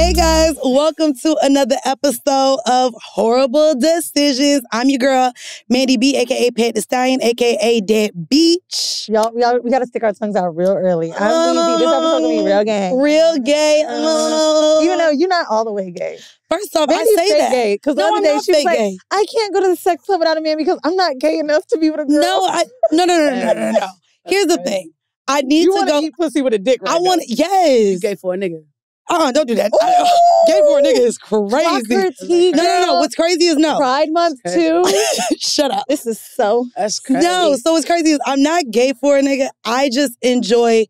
Hey guys, welcome to another episode of Horrible Decisions. I'm your girl, Mandii B, aka Pat the Stallion, aka Dead Beach. Y'all, we gotta stick our tongues out real early. This episode's gonna be real gay. Real gay. Even though you're not all the way gay. First off, Maybe I say that. gay. Because the other day she was like, gay. I can't go to the sex club without a man because I'm not gay enough to be with a girl. No. Here's the thing. I need you to want go to eat pussy with a dick right I want to, yes. You gay for a nigga. Don't do that. Gay for a nigga is crazy. No. What's crazy is no. Pride Month too. Shut up. This is so. That's crazy. No, so what's crazy is I'm not gay for a nigga. I just enjoy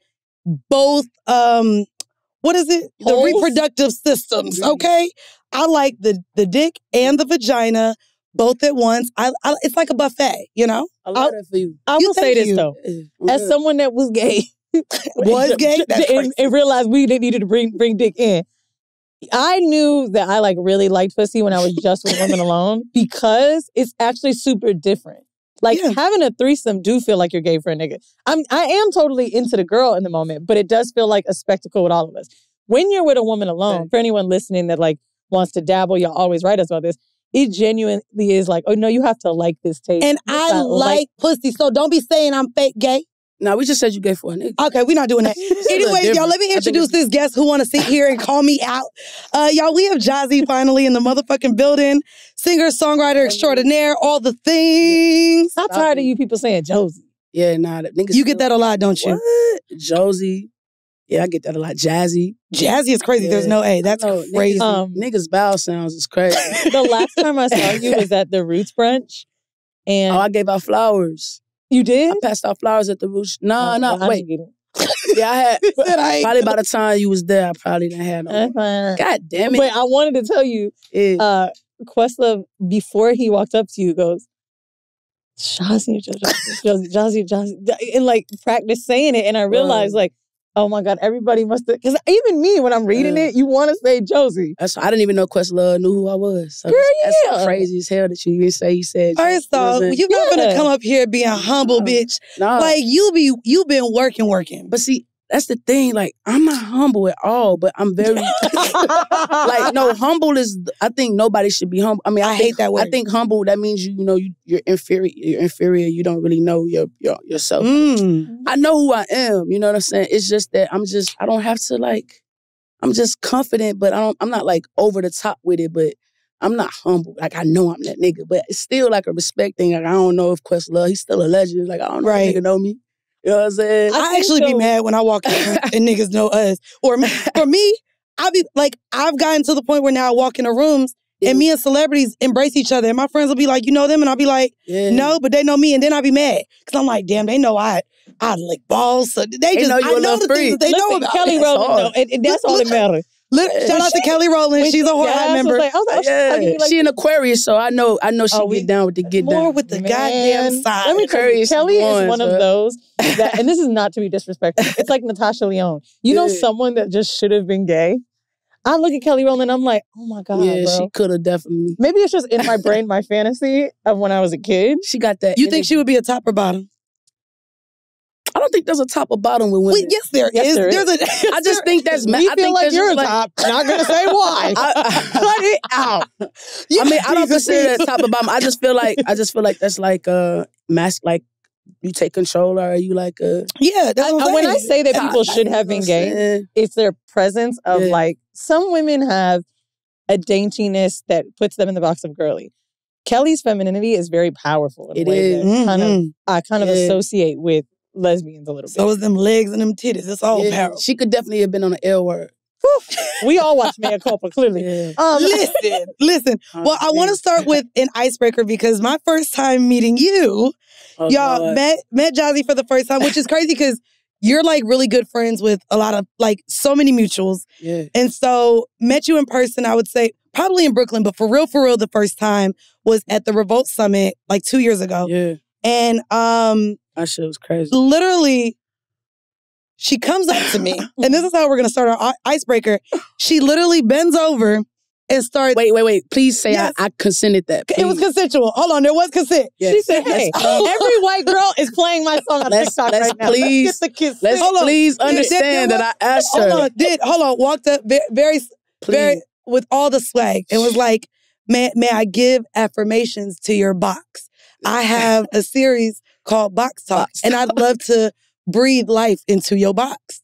both, what is it? Holes? The reproductive systems, okay? I like the dick and the vagina both at once. It's like a buffet, you know? I love that for you. I will say this though. As someone that was gay. Was gay? And realized we didn't need to bring dick in. I knew that I really liked pussy when I was just with women alone because it's actually super different. Having a threesome do feel like you're gay for a nigga. I am totally into the girl in the moment, but it does feel like a spectacle with all of us. When you're with a woman alone, for anyone listening that wants to dabble, y'all always write us about this. It genuinely is oh no, you have to like this taste. And I like pussy, so don't be saying I'm fake gay. No, we just said you gay for a nigga. Okay, we're not doing that. Anyways, y'all, let me introduce this guest who want to sit here and call me out. Y'all, we have Jozzy finally in the motherfucking building. Singer, songwriter extraordinaire, all the things. I'm tired of you people saying Jozzy. Yeah, nah. Niggas you get that a lot, don't you? What? Jozzy. Yeah, I get that a lot. Jazzy. Jazzy is crazy. Yeah. There's no A. That's crazy. Niggas' vowel sounds is crazy. The last time I saw you was at the Roots brunch. And I gave out flowers. You did? I passed out flowers at the Roots. No, wait. Yeah, I had. Probably by the time you was there, I probably didn't have no. God damn it. But I wanted to tell you, Questlove, before he walked up to you, goes, Jozzy. And practice saying it. And I realized, oh my God, everybody must have, because even me, when I'm reading it, you want to say Jozzy. I didn't even know Questlove knew who I was. So girl, that's crazy as hell that you even say you said. First off, you're not going to come up here being humble, bitch. No. You've been working. But see, that's the thing. I'm not humble at all, but I'm very, humble is, I think nobody should be humble. I mean, I hate that word. I think humble, that means, you're inferior. You're inferior. You don't really know yourself. I know who I am. You know what I'm saying? It's just that I don't have to I'm just confident, but I'm not over the top with it, but I'm not humble. I know I'm that nigga, but it's still a respect thing. I don't know if Questlove, he's still a legend. I don't know if nigga know me. You know what I'm saying? I actually be mad when I walk in and niggas know us. Or for me, I've gotten to the point where now I walk into rooms and me and celebrities embrace each other. And my friends will be like, you know them? And I'll be like, no, but they know me. And then I'll be mad. Because I'm like, damn, they know I lick balls. So they just, I know the things that they know about. Kelly Rowland, and that's all that matters. Shout out to Kelly Rowland. She's a Whoreible member. She an Aquarius, so I know she get down with the get down. More with the goddamn side. Let me tell you, Kelly is one of those that, and this is not to be disrespectful. It's like Natasha Lyonne. You know someone that just should have been gay? I look at Kelly Rowland and I'm like, oh my God, yeah, bro. She could have definitely. Maybe it's just in my brain, my fantasy of when I was a kid. She got that. You think she would be a top or bottom? I don't think there's a top or bottom with women. Well, yes, there is. I just think that's... I feel like you're a top. Not going to say why. Cut it out. I mean, I don't consider that top or bottom. I just feel like that's mask, you take control, or are you Yeah, that's what I'm when saying. I say that people should have been gay, it's their presence of some women have a daintiness that puts them in the box of girly. Kelly's femininity is very powerful in a way that I kind of associate with lesbians a little bit. So is them legs and them titties. It's all powerful. She could definitely have been on the L word. We all watch Mea Culpa, clearly. Listen. Well, I want to start with an icebreaker because my first time meeting you, y'all met Jozzy for the first time, which is crazy because you're really good friends with a lot of so many mutuals. Yeah. And so met you in person, I would say, probably in Brooklyn, but for real, the first time was at the Revolt Summit 2 years ago. Yeah. And that shit was crazy. Literally, she comes up to me, and this is how we're going to start our icebreaker. She literally bends over and starts... Wait. Please say I consented that. Please. It was consensual. Hold on, there was consent. Yes. She said, hey, every white girl is playing my song on TikTok right now. Please, let's get the consent. Please understand that I asked her. Hold on, walked up very... with all the swag. It was like, may I give affirmations to your box? I have a series called Box Talk, and I'd love to breathe life into your box.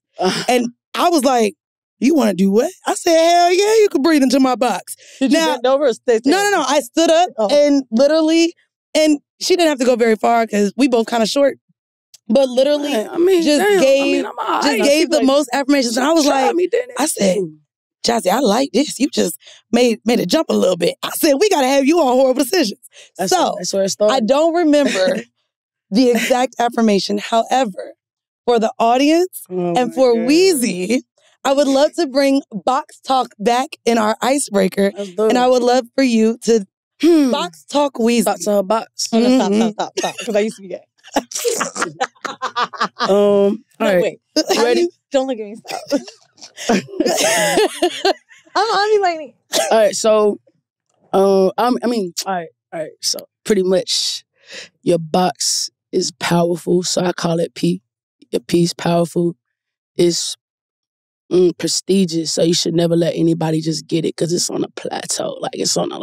And I was like, you want to do what? I said, hell yeah, you can breathe into my box. Did you bend over or stay there? No. I stood up and literally, and she didn't have to go very far because we both kind of short. But literally, gave the most affirmations. And I was like, I said, Jozzy, I like this. You just made it jump a little bit. I said, we got to have you on Horrible Decisions. That's where it started. I don't remember the exact affirmation. However, for the audience and for Wheezy, I would love to bring Box Talk back in our Icebreaker. And I would love for you to Box Talk Wheezy. Box to her box. Stop. Because I used to be gay. All right. Wait. Ready? Don't look at me. Stop. I'm on you, lady. All right, so, all right. So, pretty much, your box is powerful. So I call it P. Your P is powerful. It's prestigious. So you should never let anybody just get it because it's on a plateau. Like it's on a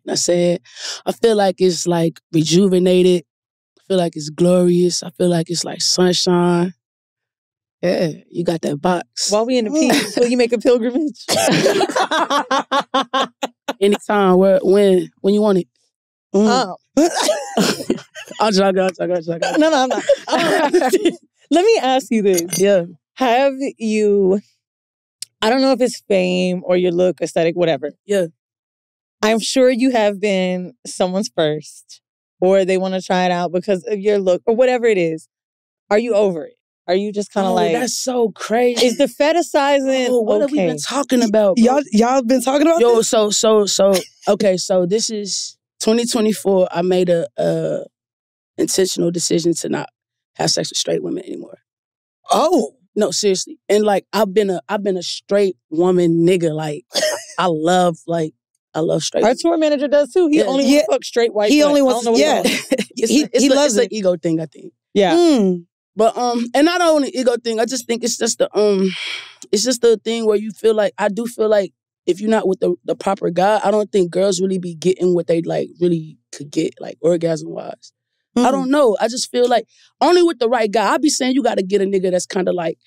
I said, I feel like it's like rejuvenated. I feel like it's glorious. I feel like it's like sunshine. Yeah, you got that box. While we in the peace, will you make a pilgrimage? Anytime, when you want it. I'll jog. No, I'm not. Let me ask you this. Yeah. Have you, I don't know if it's fame or your look, aesthetic, whatever. Yeah. I'm sure you have been someone's first or they want to try it out because of your look or whatever it is. Are you over it? Are you just kind of like... that's so crazy. Is the fetishizing what have we been talking about? Y'all been talking about this? Okay, so this is 2024. I made a intentional decision to not have sex with straight women anymore. Oh. No, seriously. And like I've been a straight woman nigga. Like I love straight. Our tour manager does too. He only wants to fuck straight white. He only wants he loves an ego thing, I think. Yeah. But and not only ego thing, I just think it's just the thing where you feel like, I do feel like if you're not with the proper guy, I don't think girls really be getting what they like really could get, like orgasm wise. I don't know. I just feel like only with the right guy. I be saying you got to get a nigga that's kind of like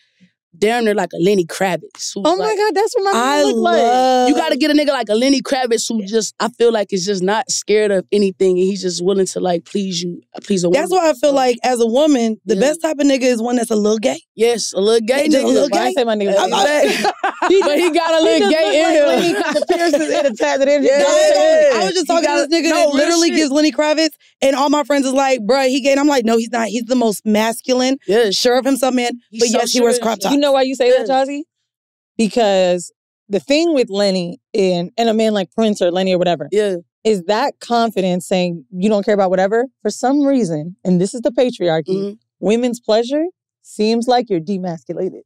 damn near like a Lenny Kravitz. Oh my God, that's what my man look like. You got to get a nigga like a Lenny Kravitz who just, I feel like is just not scared of anything and he's just willing to like please you, please a woman. That's why I feel like as a woman, the best type of nigga is one that's a little gay. Yes, a little gay nigga. A little gay. I say my nigga. But he got a little gay in him. Lenny got the piercings in the tat that I was just talking to this nigga that literally gives Lenny Kravitz, and all my friends is like, bruh, he gay. And I'm like, no, he's not. He's the most masculine, sure of himself man. But yes, he wears crop tops. You know why you say that, Jozzy? Because the thing with Lenny and a man like Prince or Lenny or whatever is that confidence saying you don't care about whatever. For some reason, and this is the patriarchy, women's pleasure seems like you're demasculated.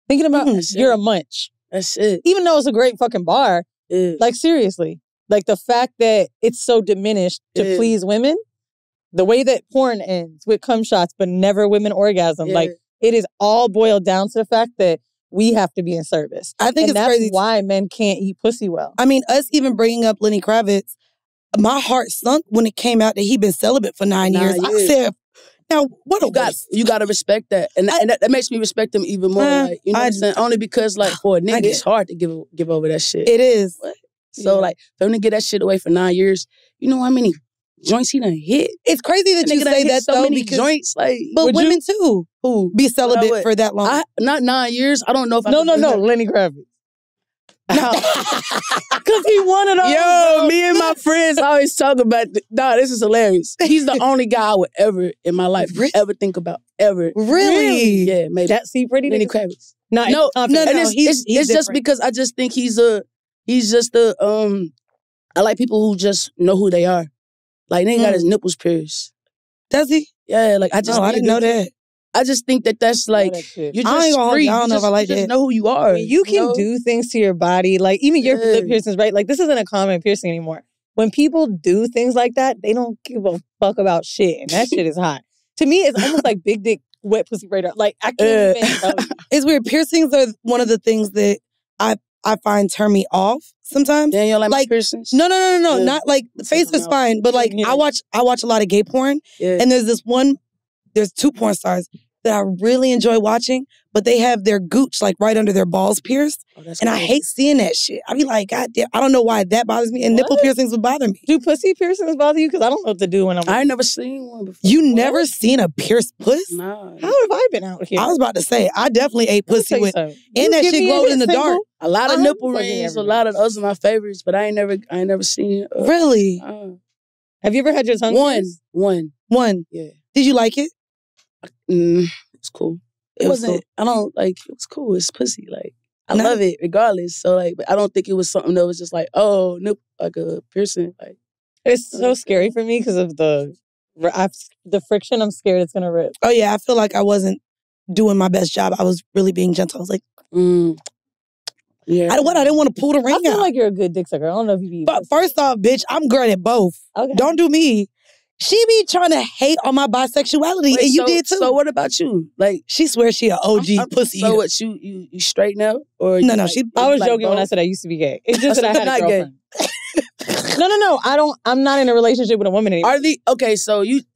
Thinking about you're a munch. That's it. Even though it's a great fucking bar, like seriously, like the fact that it's so diminished to please women, the way that porn ends with cum shots but never women orgasm, like it is all boiled down to the fact that we have to be in service. I think that's crazy why men can't eat pussy well. I mean, us even bringing up Lenny Kravitz, my heart sunk when it came out that he'd been celibate for 9 years. I said, now, what you got to respect that. And that makes me respect him even more. Like, you know what I'm saying? Only because, like, for a nigga, it's hard to give over that shit. It is. What? So, like, for him to get that shit away for 9 years, you know how many joints he done hit? It's crazy that you say that, so though, many because joints, like, but women, too, who be celibate for that long. Not 9 years. I don't know if I No, Lenny Kravitz. Because he wanted all. Yo, me and my friends always talk about, this is hilarious. He's the only guy I would ever, in my life, ever think about, ever. Really? Yeah, maybe. That see pretty Lenny Kravitz. No. It's just because I just think he's just I like people who just know who they are. Like, they ain't got his nipples pierced. Does he? Yeah, like, I didn't know that. I just think that's like, you're just free. I don't know if I like that. You just know who you are. I mean, you can do things to your body. Like, even your lip piercings, right? Like, this isn't a common piercing anymore. When people do things like that, they don't give a fuck about shit. And that shit is hot. To me, it's almost like big dick, wet pussy radar. Like, I can't even tell you. It's weird. Piercings are one of the things that I find turn me off sometimes. Then you don't like piercings? No. Yeah. Not like the face is fine, but like I watch a lot of gay porn, and there's 2 porn stars that I really enjoy watching, but they have their gooch like right under their balls pierced. And I hate seeing that shit. I be like, God damn, I don't know why that bothers me. And nipple piercings would bother me. Do pussy piercings bother you? Because I don't know what to do when I'm... I ain't never seen one before. You never seen a pierced puss? Nah. How have I been out here? I was about to say, I definitely ate pussy with... And that shit glowed in the dark. A lot of nipple rings, a lot of those are my favorites, but I ain't never seen... Really? Have you ever had your tongue pierced? One. Yeah. Did you like it? It's cool. It wasn't, I don't, like, it was cool. It's pussy. Like, I love it regardless. So, like, but I don't think it was something that was just like, oh, nope, like a piercing. Like, it's so scary for me because of the friction. I'm scared it's going to rip. Oh, yeah. I feel like I wasn't doing my best job. I was really being gentle. I was like, yeah. I didn't want to pull the ring out. I feel like you're a good dick sucker. I don't know if you be. But first off, bitch, I'm great at both. Okay. Don't do me. She be trying to hate on my bisexuality, and you did too. So what about you? Like, she swears she an OG pussy. So what? You straight now? Or no? Like, I was joking when I said I used to be gay. It's just that I had a girlfriend. No. I'm not in a relationship with a woman anymore.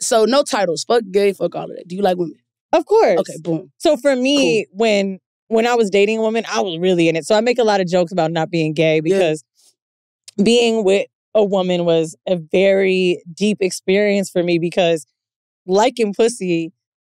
So no titles. Fuck gay. Fuck all of that. Do you like women? Of course. Okay. Boom. So for me, when I was dating a woman, I was really in it. So I make a lot of jokes about not being gay because being with a woman was a very deep experience for me because liking pussy,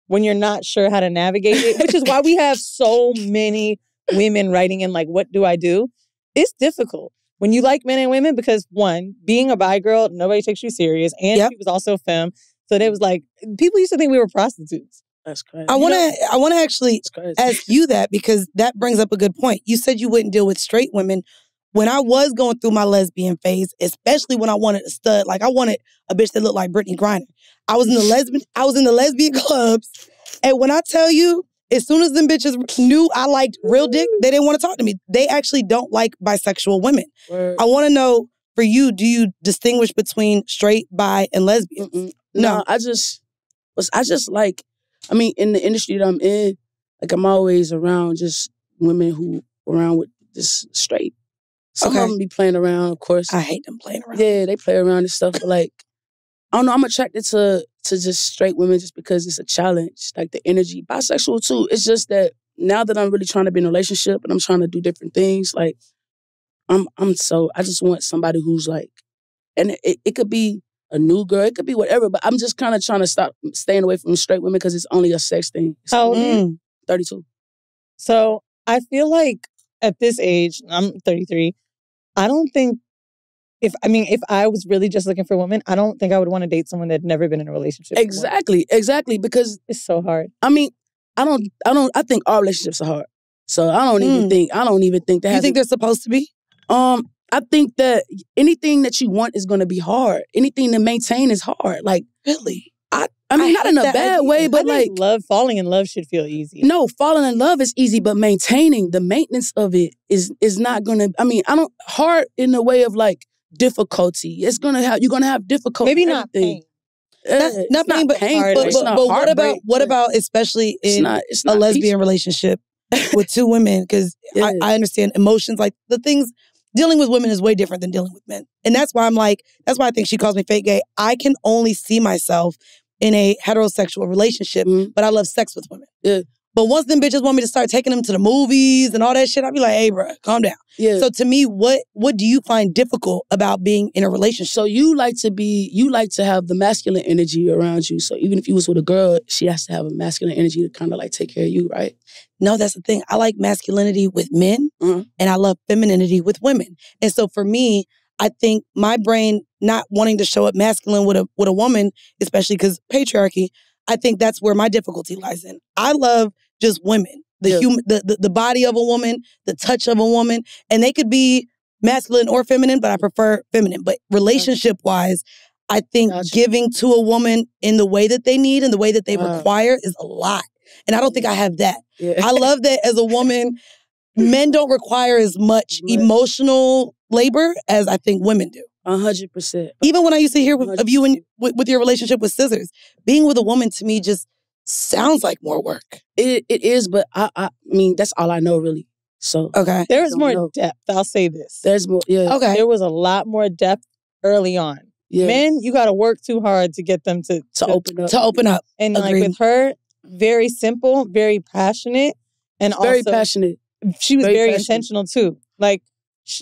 when you're not sure how to navigate it, which is why we have so many women writing in like, what do I do? It's difficult when you like men and women because one, being a bi girl, nobody takes you serious. And she was also femme. So there was like, people used to think we were prostitutes. That's crazy. I want to actually ask you that because that brings up a good point. You said you wouldn't deal with straight women. When I was going through my lesbian phase, especially when I wanted a stud, like I wanted a bitch that looked like Brittany Griner. I was in the lesbian clubs, and when I tell you, as soon as them bitches knew I liked real dick, they didn't want to talk to me. They actually don't like bisexual women. Word. I want to know, for you, do you distinguish between straight, bi, and lesbian? No, I just like, I mean, in the industry that I'm in, like I'm always around just women who around with this straight. Some of them be playing around, of course. I hate them playing around. Yeah, they play around and stuff. But like, I don't know, I'm attracted to just straight women just because it's a challenge. Like the energy. Bisexual too. It's just that now that I'm really trying to be in a relationship and I'm trying to do different things, like I just want somebody who's like, and it could be a new girl, it could be whatever, but I'm just kind of trying to stop staying away from straight women because it's only a sex thing. How old are you? 32. So I feel like at this age, I'm 33, I don't think, if I was really just looking for a woman, I don't think I would want to date someone that had never been in a relationship. Exactly, because it's so hard. I mean, I think all relationships are hard. So I don't even think that. You think they're supposed to be? I think that anything that you want is going to be hard. Anything to maintain is hard. Like, really? I mean, not in a bad way, but like... falling in love should feel easy. No, falling in love is easy, but the maintenance of it is not going to... I mean, hard in the way of like difficulty. You're going to have difficulty. Maybe not pain. Not pain, but pain. But what about especially in a lesbian relationship with two women? Because I understand emotions, like the things... Dealing with women is way different than dealing with men. And that's why that's why I think she calls me fake gay. I can only see myself in a heterosexual relationship, but I love sex with women. Yeah. But once them bitches want me to start taking them to the movies and all that shit, I'd be like, hey, bro, calm down. Yeah. So to me, what do you find difficult about being in a relationship? So you like to have the masculine energy around you. So even if you was with a girl, she has to have a masculine energy to kind of like take care of you, right? No, that's the thing. I like masculinity with men, and I love femininity with women. And so for me, I think my brain not wanting to show up masculine with a woman, especially because patriarchy, I think that's where my difficulty lies in. I love just women, the body of a woman, the touch of a woman, and they could be masculine or feminine, but I prefer feminine. But relationship-wise, I think giving to a woman in the way that they need and the way that they require is a lot. And I don't think I have that. Yeah. I love that as a woman, men don't require as much emotional labor as I think women do. 100%. Even when I used to hear of you with your relationship with Scissors, being with a woman to me just sounds like more work. It is, but I mean, that's all I know really. So there was more depth. I'll say this. There's more. Yeah. Okay. There was a lot more depth early on. Yeah. Men, you got to work too hard to get them to open up. To open up. And like with her, very simple, very passionate, and very also passionate. She was very intentional too. Like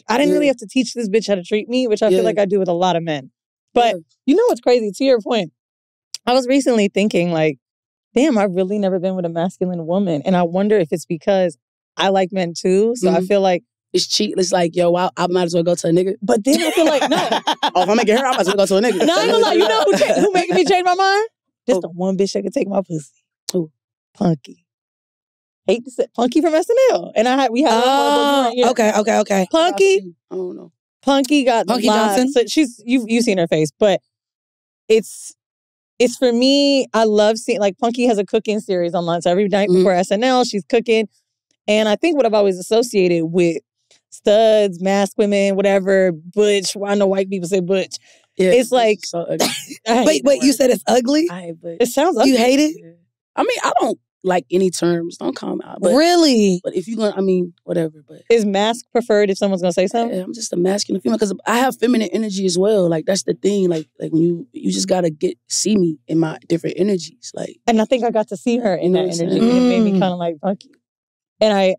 I didn't really have to teach this bitch how to treat me, which I feel like I do with a lot of men. But you know what's crazy? To your point, I was recently thinking like, damn, I've really never been with a masculine woman, and I wonder if it's because I like men too. So I feel like it's cheap. It's like, yo, I might as well go to a nigga. But then I feel like, no. Oh, if I'm making her, I might as well go to a nigga. No, I ain't gonna lie. You know who making me change my mind? Just the one bitch that could take my pussy. Who? Punky. Hate to say Punky from SNL. And we had okay. Punky. I don't know. Punky got Punky Johnson. So you've seen her face, but it's for me. I love seeing like Punky has a cooking series online. So every night before SNL, she's cooking. And I think what I've always associated with studs, masked women, whatever, butch. I know white people say butch. Yeah, it's like so ugly. Wait, you said it's ugly? It sounds ugly. You hate it? Yeah. I mean, I don't like any terms. Don't call me out. But, really? But if you're going to, I mean, whatever. But is mask preferred if someone's going to say something? Yeah, I'm just a masculine female because I have feminine energy as well. Like, that's the thing. Like when you just got to see me in my different energies. Like, and I think I got to see her in that energy. And it made me kind of like Punky. And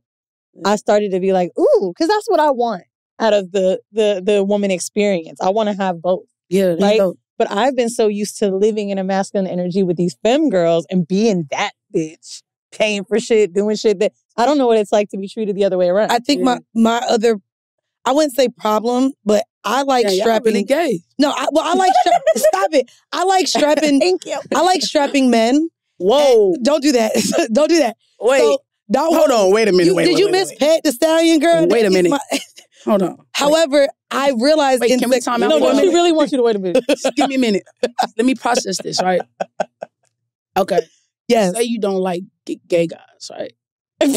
I started to be like, ooh, because that's what I want out of the woman experience. I want to have both. Yeah. Right? But I've been so used to living in a masculine energy with these femme girls and being that bitch, paying for shit, doing shit that I don't know what it's like to be treated the other way around. I think my other, I wouldn't say problem, but I like strapping. Really gay. No, I like stop it. I like strapping. Thank you. I like strapping men. Whoa! Don't do that. Don't do that. Wait. So, hold on. Wait a minute. Did you miss Pet the Stallion girl? Wait a minute. Hold on. However, I realized can we time out? No, she really wants you to wait a minute. Just give me a minute. Let me process this, right? Okay. Yes. Say you don't like gay guys, right? You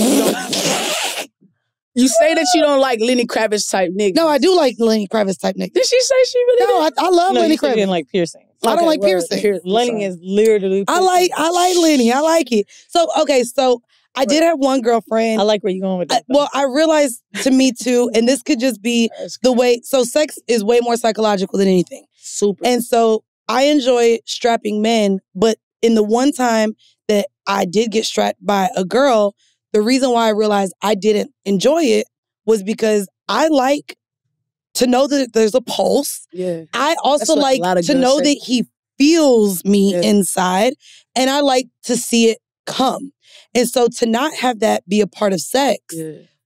say that you don't like Lenny Kravitz type niggas. No, I do like Lenny Kravitz type niggas. Did she say she really did? I love Lenny Kravitz. Didn't like piercing. I don't like piercing. Lenny is literally piercing. I like Lenny. I like it. So I did have one girlfriend. I like where you're going with that. Well, I realized to me too, and this could just be the way, so sex is way more psychological than anything. Super. And so I enjoy strapping men, but in the one time that I did get strapped by a girl, the reason why I realized I didn't enjoy it was because I like to know that there's a pulse. Yeah. I also like to know that he feels me inside, and I like to see it come. And so to not have that be a part of sex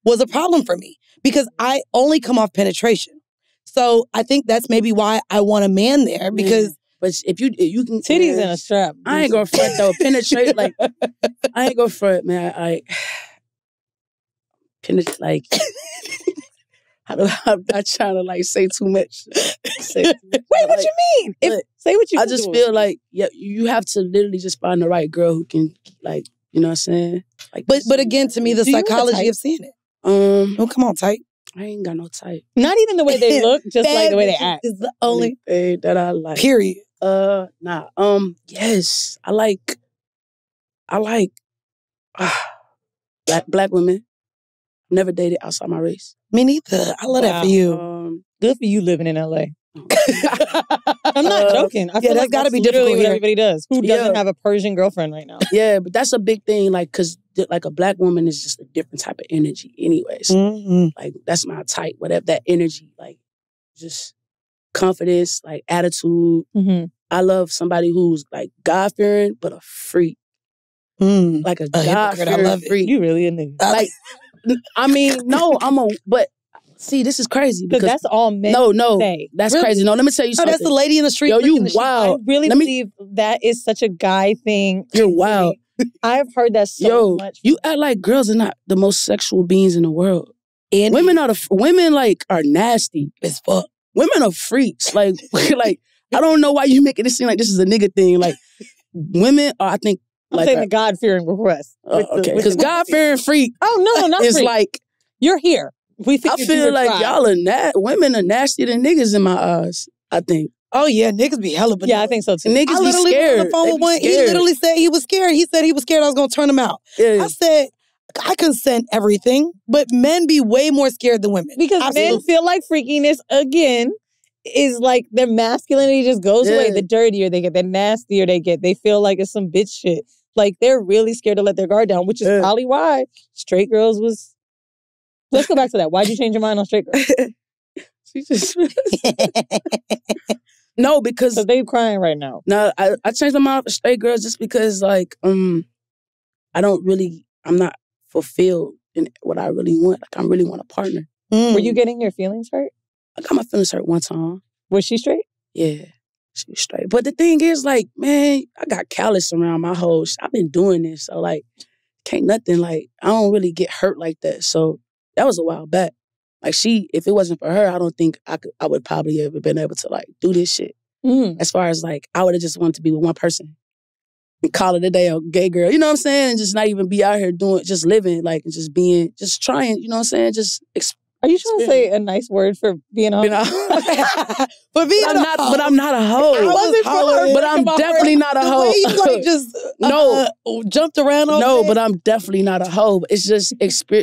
was a problem for me because I only come off penetration. So I think that's maybe why I want a man there because... But if you can... Titties in a strap. I ain't gonna front though. Penetrate, like... I ain't gonna front, man. Penetrate, like... I'm not trying to like say too much. Wait, what you mean? Say what you I just feel like you have to literally just find the right girl who can like... You know what I'm saying? Like, but again, to me, the psychology of seeing it. Oh, come on, type. I ain't got no type. Not even the way they look, just like the way they act. Is the only thing that I like. Period. Nah. Yes, I like black women. Never dated outside my race. Me neither. I love that for you. Good for you living in LA. I'm not joking. I feel like gotta be literally difficult what here. everybody does. Who doesn't have a Persian girlfriend right now? Yeah, but that's a big thing. Like, cause like a black woman is just a different type of energy, anyways. Like that's my type. Whatever that energy, like just confidence, like attitude. I love somebody who's like God fearing but a freak. Like a God fearing freak. You really a nigga. Like, I mean, no, but. See, this is crazy because that's all men say. That's really crazy. No, let me tell you something. That's the lady in the street. Yo, you wild. I really believe that is such a guy thing. You're wild. I've heard that so much. You act like girls are not the most sexual beings in the world. And women are nasty as fuck. Women are freaks. Like I don't know why you making it seem like this is a nigga thing. Like women are, I think, I'm saying the God fearing request. Okay, because God fearing freak. Oh no, not it's freak. Like you're here. I feel like y'all are women are nastier than niggas in my eyes, I think. Oh yeah, niggas be hella banana. Yeah, I think so too. Niggas be scared. On the phone with one. He literally said he was scared. He said he was scared I was gonna turn him out. Yeah. I said, I consent everything, but men be way more scared than women. Because men feel like freakiness, again, is like their masculinity just goes away. The dirtier they get, the nastier they get. They feel like it's some bitch shit. Like, they're really scared to let their guard down, which is probably why straight girls was... Let's go back to that. Why'd you change your mind on straight girls? She just... No, because... So they crying right now. No, I changed my mind for straight girls just because, like, I'm not fulfilled in what I really want. Like, I really want a partner. Were you getting your feelings hurt? I got my feelings hurt one time. Was she straight? Yeah, she was straight. But the thing is, like, man, I got callous around my whole... I've been doing this, so, like, can't nothing, like, I don't really get hurt like that. So that was a while back. Like, if it wasn't for her, I don't think I would probably have been able to, like, do this shit. As far as, like, I would have just wanted to be with one person and call it a day, a gay girl, you know what I'm saying? And just not even be out here just living, like, and just trying, you know what I'm saying? Are you trying to say a nice word for being a hoe? But I'm not a hoe. But I'm definitely not a hoe. The way you like just jumped around all day. But I'm definitely not a hoe. It's just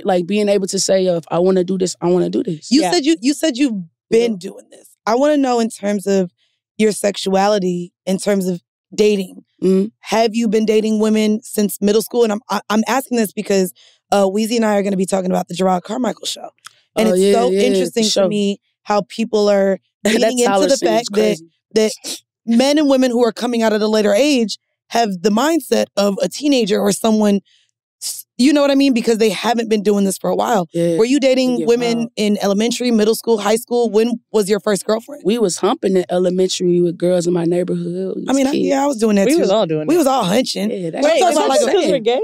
like being able to say, if I want to do this, I want to do this. You said you've been doing this. I want to know in terms of your sexuality, in terms of dating. Have you been dating women since middle school? And I'm asking this because Weezy and I are going to be talking about the Gerard Carmichael show. And it's interesting to me how people are leaning into the fact that men and women who are coming out at a later age have the mindset of a teenager or someone, you know what I mean? Because they haven't been doing this for a while. Yeah. Were you dating women in elementary, middle school, high school? When was your first girlfriend? We was humping in elementary with girls in my neighborhood. I mean, I was doing that too. We was all doing that. We was all hunching. Yeah, wait, is that because we're gay?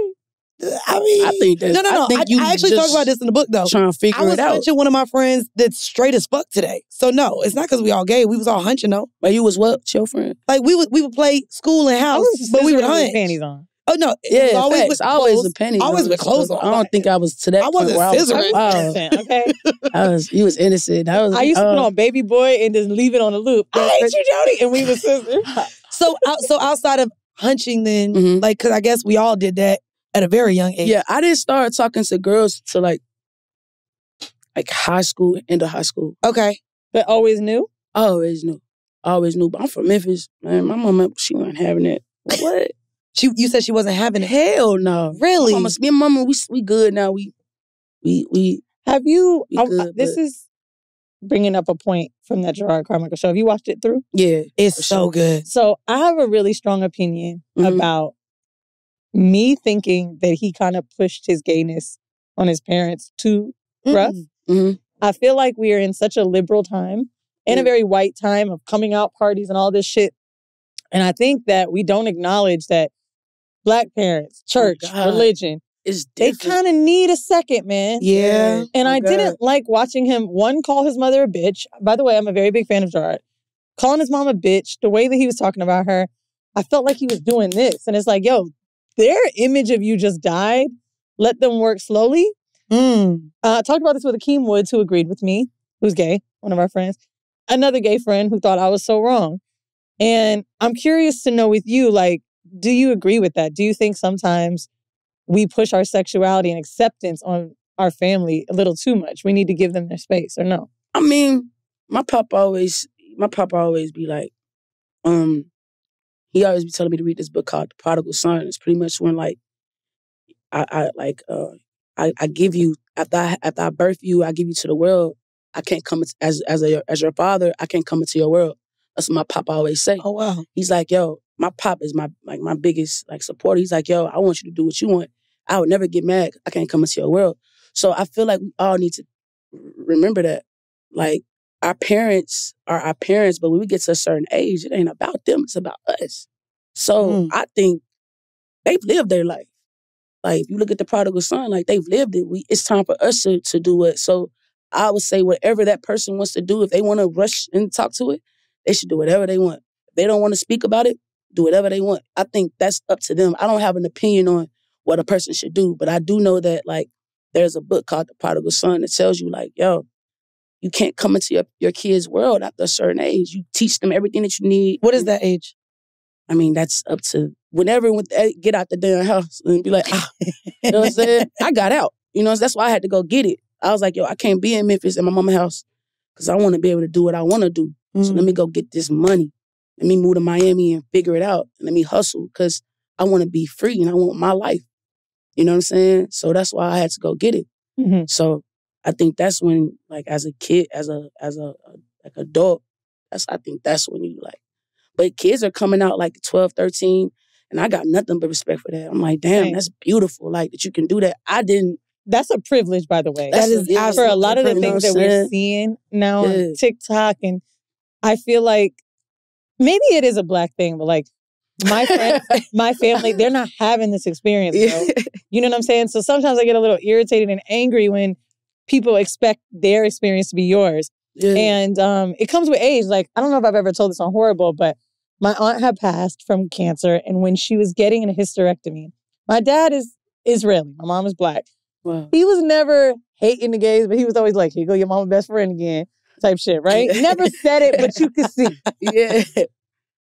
I mean, I think that's... No. I actually talk about this in the book, though. Trying to figure it out. I was hunching one of my friends that's straight as fuck today. So, no, it's not because we all gay. We was all hunching, though. But you was what, your friend? Like, we would play school and house, but we would hunt. Panties on. Oh, no. Yeah, always with always with panties on. Always with clothes on. I don't think I was to that point. I wasn't scissoring. Okay? You was innocent. I used to put on Baby Boy and just leave it on the loop. I hate you, Jody. And we was scissors. So outside of hunching then, like, because I guess we all did that at a very young age. Yeah, I didn't start talking to girls till like high school, end of high school. Okay. But always knew? Always knew. But I'm from Memphis. Man, my mama, she wasn't having it. What? You said she wasn't having it? Hell no. Really? Me and mama, we good now. We Have you, good, this is bringing up a point from that Gerard Carmichael show. Have you watched it through? Yeah. It's so good. So I have a really strong opinion about me thinking that he kind of pushed his gayness on his parents too rough. I feel like we are in such a liberal time and a very white time of coming out parties and all this shit. And I think that we don't acknowledge that Black parents, church, religion, they kind of need a second, man. Yeah. And I didn't like watching him, one, call his mother a bitch. By the way, I'm a very big fan of Gerard. Calling his mom a bitch, the way that he was talking about her, I felt like he was doing this. And it's like, yo, their image of you just died. Let them work slowly. I talked about this with Akeem Woods, who agreed with me, who's gay, one of our friends. Another gay friend who thought I was so wrong. And I'm curious to know with you, like, do you agree with that? Do you think sometimes we push our sexuality and acceptance on our family a little too much? We need to give them their space, or no? I mean, my papa always be like, he always be telling me to read this book called The Prodigal Son. It's pretty much when, like, I give you, after I birth you, I give you to the world. I can't come as your father. I can't come into your world. That's what my papa always say. Oh, wow. He's like, yo, my pop is my biggest supporter. He's like, yo, I want you to do what you want. I would never get mad. I can't come into your world. So I feel like we all need to remember that. Like, our parents are our parents, but when we get to a certain age, it ain't about them. It's about us. So I think they've lived their life. Like, if you look at the prodigal son, like, they've lived it. It's time for us to do it. So I would say whatever that person wants to do, if they want to rush and talk to it, they should do whatever they want. If they don't want to speak about it, do whatever they want. I think that's up to them. I don't have an opinion on what a person should do, but I do know that, like, there's a book called The Prodigal Son that tells you, like, yo, you can't come into your kid's world after a certain age. You teach them everything that you need. What is that age? I mean, that's up to whenever get out the damn house and be like, you know what I'm saying? I got out. You know, that's why I had to go get it. I was like, yo, I can't be in Memphis in my mama's house because I want to be able to do what I want to do. So let me go get this money. Let me move to Miami and figure it out. Let me hustle because I want to be free and I want my life. You know what I'm saying? So that's why I had to go get it. Mm-hmm. So I think that's when, like, as a kid, as a like adult, I think that's when you like. But kids are coming out like 12, 13, and I got nothing but respect for that. I'm like, damn, that's beautiful. Like that you can do that. I didn't. That's a privilege, by the way. That is for a lot of the things that we're seeing now on TikTok, and I feel like maybe it is a Black thing, but like my friends, my family, they're not having this experience, bro. You know what I'm saying? So sometimes I get a little irritated and angry when people expect their experience to be yours. Yeah. And it comes with age. Like, I don't know if I've ever told this on Whoreible, but my aunt had passed from cancer. And when she was getting a hysterectomy, my dad is Israeli. My mom is Black. Wow. He was never hating the gays, but he was always like, here you go, your mama's best friend again, type shit, right? Never said it, but you could see. Yeah.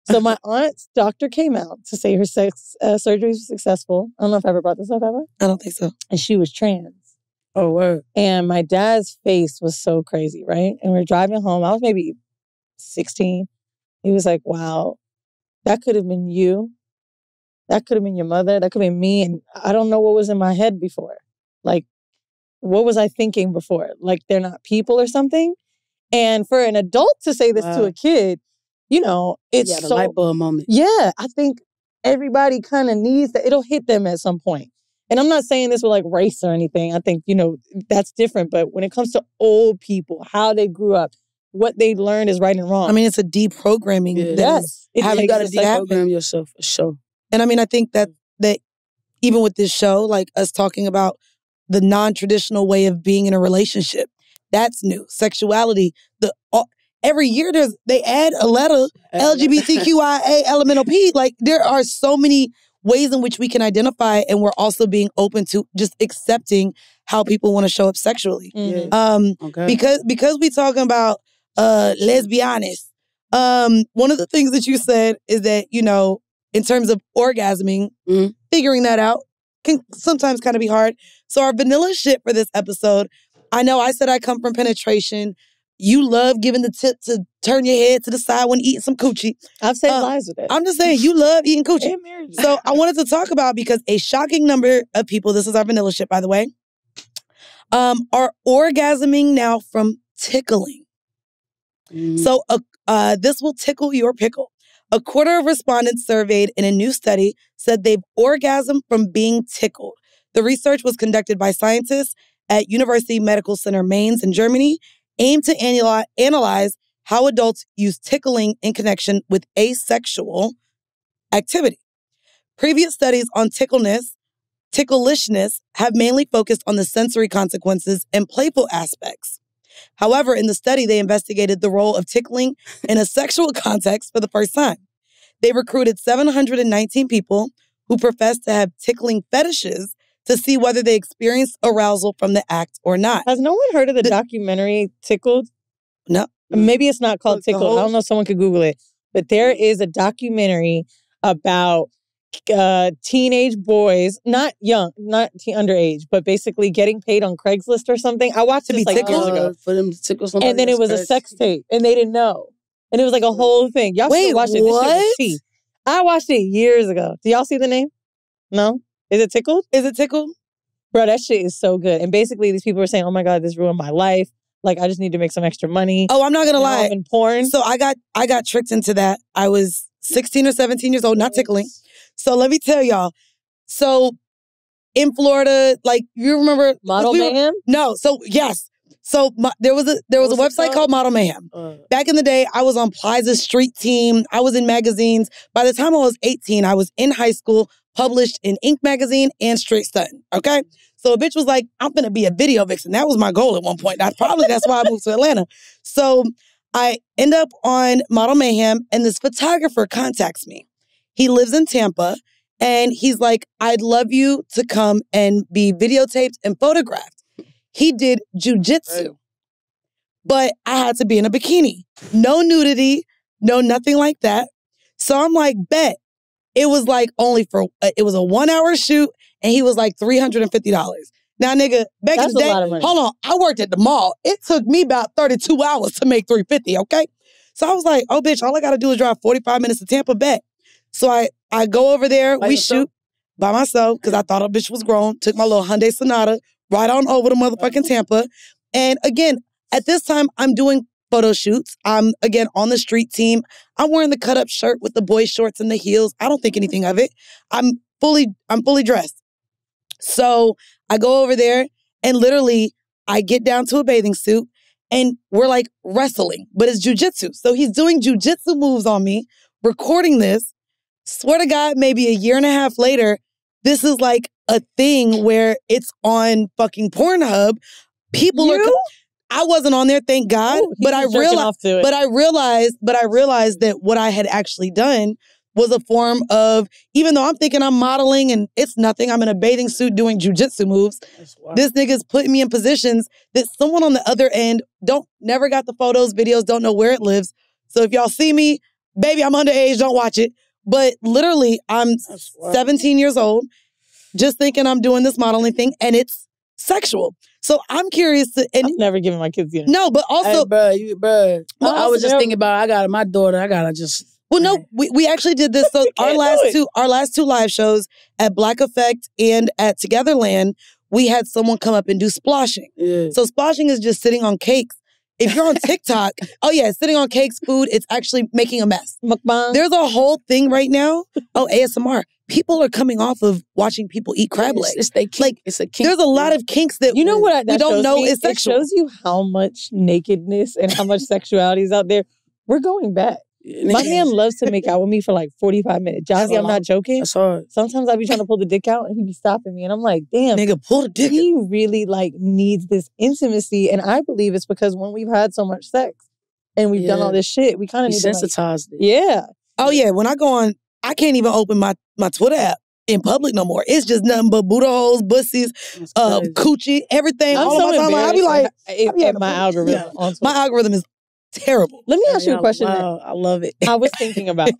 So my aunt's doctor came out to say her surgery was successful. I don't know if I ever brought this up ever. I don't think so. And she was trans. Oh, word. And my dad's face was so crazy, right? And we were driving home. I was maybe 16. He was like, wow, that could have been you. That could have been your mother. That could have been me. And I don't know what was in my head before. Like, what was I thinking before? Like, they're not people or something? And for an adult to say this to a kid, you know, it's the light bulb moment. Yeah, I think everybody kind of needs that. It'll hit them at some point. And I'm not saying this with like race or anything. I think, you know, that's different. But when it comes to old people, how they grew up, what they learned is right and wrong. I mean, it's a deprogramming. Yeah. Yes. You got to deprogram yourself for sure. And I mean, I think that even with this show, like us talking about the non-traditional way of being in a relationship, that's new. Sexuality, every year they add a letter, LGBTQIA elemental P. Like, there are so many ways in which we can identify, and we're also being open to just accepting how people want to show up sexually. Mm-hmm. Because we talking about lesbianes. One of the things that you said is that, you know, in terms of orgasming, figuring that out can sometimes kind of be hard. So our vanilla shit for this episode, I know I said I come from penetration. You love giving the tip to turn your head to the side when eating some coochie. I've said lies with it. I'm just saying, you love eating coochie. So I wanted to talk about, because a shocking number of people, this is our vanilla shit, by the way, are orgasming now from tickling. So this will tickle your pickle. A quarter of respondents surveyed in a new study said they've orgasmed from being tickled. The research was conducted by scientists at University Medical Center Mainz in Germany, aimed to analyze how adults use tickling in connection with asexual activity. Previous studies on ticklishness have mainly focused on the sensory consequences and playful aspects. However, in the study, they investigated the role of tickling in a sexual context for the first time. They recruited 719 people who professed to have tickling fetishes to see whether they experienced arousal from the act or not. Has no one heard of the documentary Tickled? No. Maybe it's not called Tickled. I don't know if someone could Google it. But there is a documentary about teenage boys, not young, not underage, but basically getting paid on Craigslist or something. I watched it like years ago. For them to tickle somebody. And then it was a sex tape, and they didn't know. And it was like a whole thing. Y'all should watch it. What? This shit was tea. I watched it years ago. Do y'all see the name? No? Is it Tickled? Is it Tickled? Bro, that shit is so good. And basically, these people are saying, oh my God, this ruined my life. Like, I just need to make some extra money. Oh, I'm not going to lie. I'm in porn. So I got tricked into that. I was 16 or 17 years old, not tickling. So let me tell y'all. So in Florida, like, you remember Model Mayhem? No. So yes. So there was a website called Model Mayhem. Back in the day, I was on Plaza's street team. I was in magazines. By the time I was 18, I was in high school, published in Ink magazine and Straight Stunting. Okay. So a bitch was like, I'm gonna be a video vixen. That was my goal at one point. That's why I moved to Atlanta. So I end up on Model Mayhem, and this photographer contacts me. He lives in Tampa, and he's like, I'd love you to come and be videotaped and photographed. He did jujitsu, but I had to be in a bikini. No nudity, no nothing like that. So I'm like, bet. it was like only for, it was a 1 hour shoot and he was like $350. Now, nigga, back in the day, hold on, I worked at the mall. It took me about 32 hours to make $350, okay? So I was like, oh, bitch, all I got to do is drive 45 minutes to Tampa back. So I go over there, we shoot by myself because I thought a bitch was grown, took my little Hyundai Sonata right on over to motherfucking Tampa. And again, at this time, I'm doing photo shoots. I'm, again, on the street team. I'm wearing the cut-up shirt with the boy shorts and the heels. I don't think anything of it. I'm fully dressed. So I go over there and literally I get down to a bathing suit and we're like wrestling, but it's jujitsu. So he's doing jujitsu moves on me, recording this. Swear to God, maybe a year and a half later, this is like a thing where it's on fucking Pornhub. People are. I wasn't on there, thank God. Ooh, but I realized that what I had actually done was a form of, even though I'm thinking I'm modeling and it's nothing, I'm in a bathing suit doing jujitsu moves. This nigga's putting me in positions that someone on the other end never got the photos, videos, don't know where it lives. So if y'all see me, baby, I'm underage, don't watch it. But literally, I'm 17 years old, just thinking I'm doing this modeling thing, and it's sexual. So I'm curious to. And I'm never giving my kids dinner. No, but also, hey, bro. I was just thinking about. my daughter. I gotta just. Well, no, we actually did this. So our last two live shows at Black Effect and at Togetherland, we had someone come up and do splashing. Yeah. So splashing is just sitting on cakes. If you're on TikTok, oh yeah, sitting on cakes, food, it's actually making a mess. Mukbang. There's a whole thing right now. Oh, ASMR. People are coming off of watching people eat crab legs. It's a kink. There's a lot of kinks that we don't know is sexual. It shows you how much nakedness and how much sexuality is out there. We're going back. My man loves to make out with me for like 45 minutes. Jozzy, I'm not joking. That's hard. Sometimes I be trying to pull the dick out and he be stopping me. And I'm like, damn. Nigga, pull the dick. He really like needs this intimacy. And I believe it's because when we've had so much sex and we've done all this shit, we kind of need to desensitized. Yeah. Oh yeah, when I go on, I can't even open my Twitter app in public no more. It's just nothing but Buddha holes, bussies, coochie, everything. I'm all so of my time. I be like, my algorithm. Yeah. My algorithm is terrible. Let me ask you a question. Wow, I love it. I was thinking about.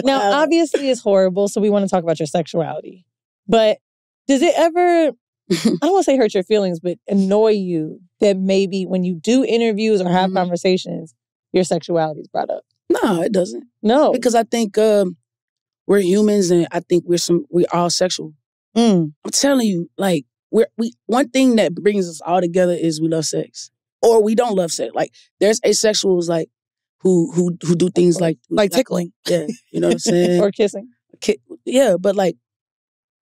Now, obviously, it's horrible, so we want to talk about your sexuality. But does it ever, I don't want to say hurt your feelings, but annoy you that maybe when you do interviews or have conversations, your sexuality is brought up? No, it doesn't. No. Because I think we're humans and I think we're all sexual. I'm telling you, like, one thing that brings us all together is we love sex. Or we don't love sex. Like, there's asexuals like who do things like tickling. Yeah, you know what I'm saying? Or kissing. Yeah, but like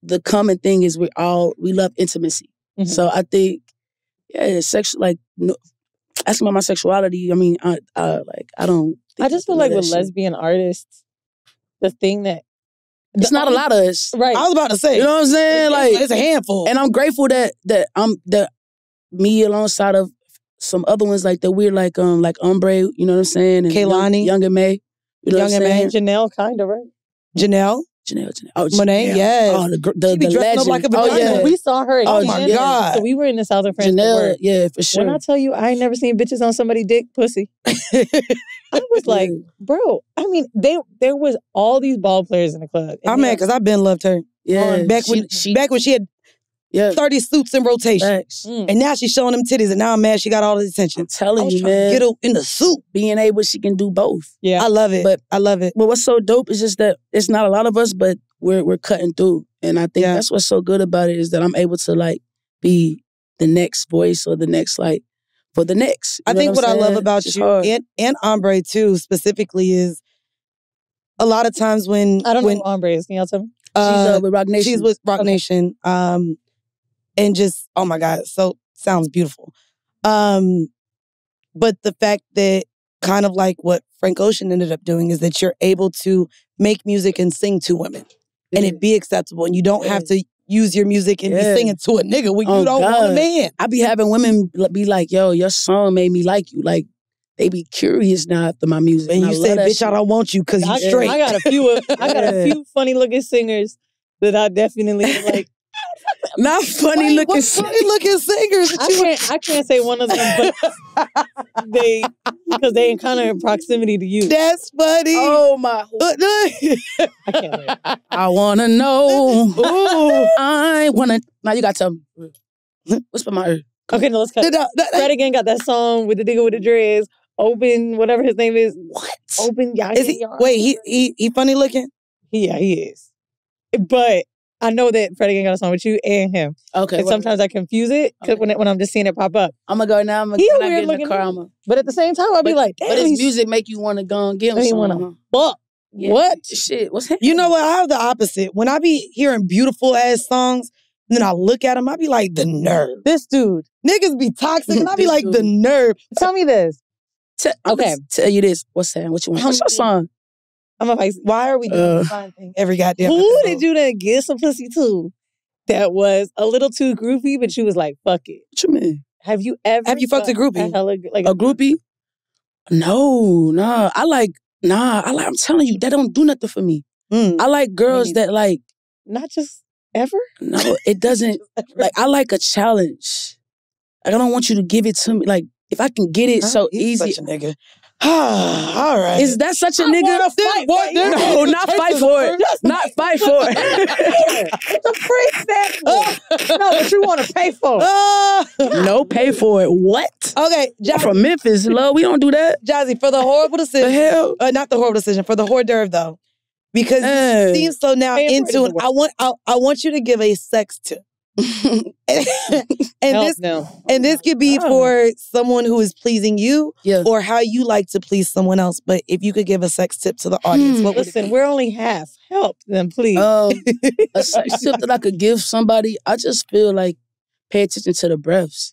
the common thing is we love intimacy. Mm-hmm. So I think, sexual, like, no, asking about my sexuality, I mean, I don't. I just feel like with lesbian artists, the thing that it's not a lot of us. Right. I was about to say. You know what I'm saying? It's a handful. And I'm grateful that me alongside of some other ones like that we're like Ombre, you know what I'm saying? And Kaylani. Young and May. You know Young what I'm saying? Janelle, kind of, right? Janelle. Oh, Monet, yes. Oh, she be dressing up like a vagina. vagina. We saw her. Oh my God. So we were in the South of France. Janelle, yeah, for sure. When I tell you, I ain't never seen bitches on somebody's dick, pussy. I was like, bro, I mean, there was all these ball players in the club. I'm mad because I've been loved her. Yeah. Back when she had 30 suits in rotation. And now she's showing them titties and now I'm mad she got all the attention. I'm telling you, man. Get her in the suit. Being able, she can do both. Yeah. I love it. I love it. But what's so dope is just that it's not a lot of us, but we're cutting through. And I think that's what's so good about it is that I'm able to like be the next voice or the next like for the next. I think what I love about you and Ombre too specifically is a lot of times when I don't know who Ombre is. Can y'all tell me? She's with Rock Nation. She's with Rock Nation. And just, oh my God, so sounds beautiful. But the fact that kind of like what Frank Ocean ended up doing is that you're able to make music and sing to women and it be acceptable. And you don't have to use your music and be singing to a nigga when you don't want a man. I be having women be like, yo, your song made me like you. Like, they be curious now after my music. And you say, bitch, I don't want you because you straight. I got a few funny looking singers that I definitely like. Not funny looking singers. Funny looking singers. I can't say one of them, but because they in kind of proximity to you. That's funny. Oh my. I can't wait. I wanna know. Ooh. I wanna. Now you gotta tell me. Whisper my ear. Okay, no, let's cut. Fred again got that song with the nigga with the dreads. Open, whatever his name is. What? Open. Is he? Wait, he funny looking? Yeah, he is. But I know that Fred again got a song with you and him. Okay. And sometimes I confuse it because when I'm just seeing it pop up. I'm gonna go now. I'm gonna get in the car. But at the same time, I'll be like, damn. But his music make you want to go and get him some. Fuck. Yeah. What? Shit, what's happening? You know what? I have the opposite. When I be hearing beautiful ass songs, and then I look at him, I be like, the nerve. This dude. Niggas be toxic, and I be like, the nerve. Tell me this. Okay. Tell you this. What's that? What you want? What's your song? I'm a face. Why are we doing the fine thing every goddamn Who episode? did you then give some pussy to that was a little too groovy, but you was like, fuck it? What you mean? Have you fucked a groupie? A groupie? No, nah. I'm telling you, that don't do nothing for me. I like girls that like. Not just ever? No, it doesn't. Like, I like a challenge. Like, I don't want you to give it to me. Like, if I can get it so easy. Such a nigga. All right. Is that such a nigga? No, not fight for it. Not fight for it. It's a free sample. No, but you want to pay for it. No, pay for it. What? Okay, I'm from Memphis, love. We don't do that. Jozzy, for the horrible decision. The hell? Not the horrible decision. For the Heaux D'earve, though. Because you seem so now into it. I want you to give a sex tip. and this could be for someone who is pleasing you or how you like to please someone else. But if you could give a sex tip to the audience, what would it be? We're only half. Help them, please. A sex tip that I could give somebody, I just feel like pay attention to the breaths,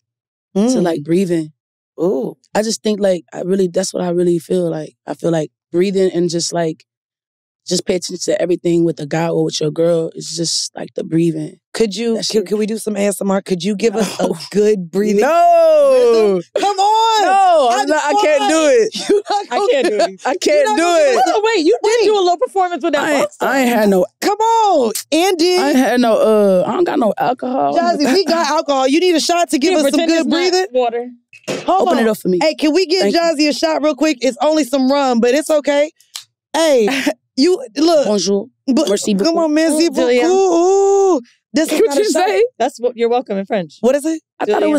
to like breathing. Ooh, I just think like that's what I really feel like. I feel like breathing and just pay attention to everything with a guy or with your girl. It's just like the breathing. Could we do some ASMR? Could you give us a good breathing? No. Come on. No, I can't do it. I can't do it. I can't do it. Oh, wait, you did do a little performance with that. I ain't had no. Come on, Andy. I ain't had no. I don't got no alcohol. Jozzy, we got alcohol. You need a shot to give us some good breathing? Water. Open it up for me. Hey, can we give Jozzy a shot real quick? It's only some rum, but it's okay. Hey, you look. Bonjour. Merci beaucoup. Come on, merci beaucoup. This is what you say? That's what you're welcome in French. What is it? I thought it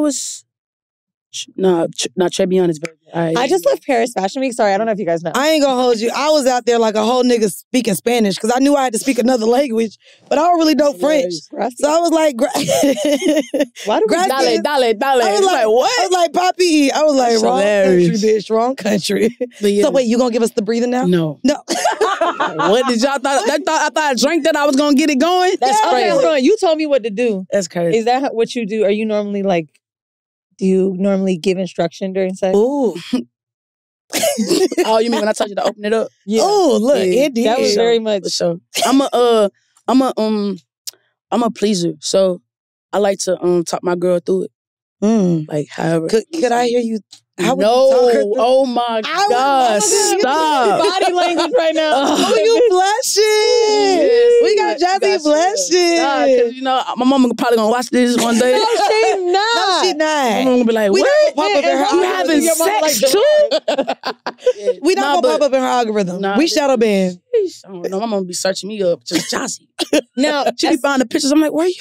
was. No, not très bien. It's very good. I just left Paris Fashion Week. Sorry, I don't know if you guys know. I ain't gonna hold you. I was out there like a whole nigga speaking Spanish because I knew I had to speak another language, but I don't really know French. So I was like, why do we dale. I was like, what? I was like, Papi. I was like, That's wrong hilarious. country, bitch. Wrong country. Yeah. So wait, you gonna give us the breathing now? No. What did y'all thought? I thought I drank that I was gonna get it going. That's crazy. Hold on. You told me what to do. That's crazy. Is that what you do? Are you normally like? Do you normally give instruction during sex? Ooh. Oh, you mean when I told you to open it up? Yeah. Oh, look, it did. That was very much. So I'm a pleaser. So I like to talk my girl through it. Like however. Could I hear you? No, oh my God, stop. Body language right now. Oh, you blushing. Yes, we got Jozzy blushing. Because, you know, my mama probably going to watch this one day. No, she's not. No, she's not. My mama going to be like, what? You having sex too? We not going to pop up in her algorithm. We shadow ban. I don't know, my mama be searching me up, just Jozzy. Now, she be finding pictures. I'm like, where you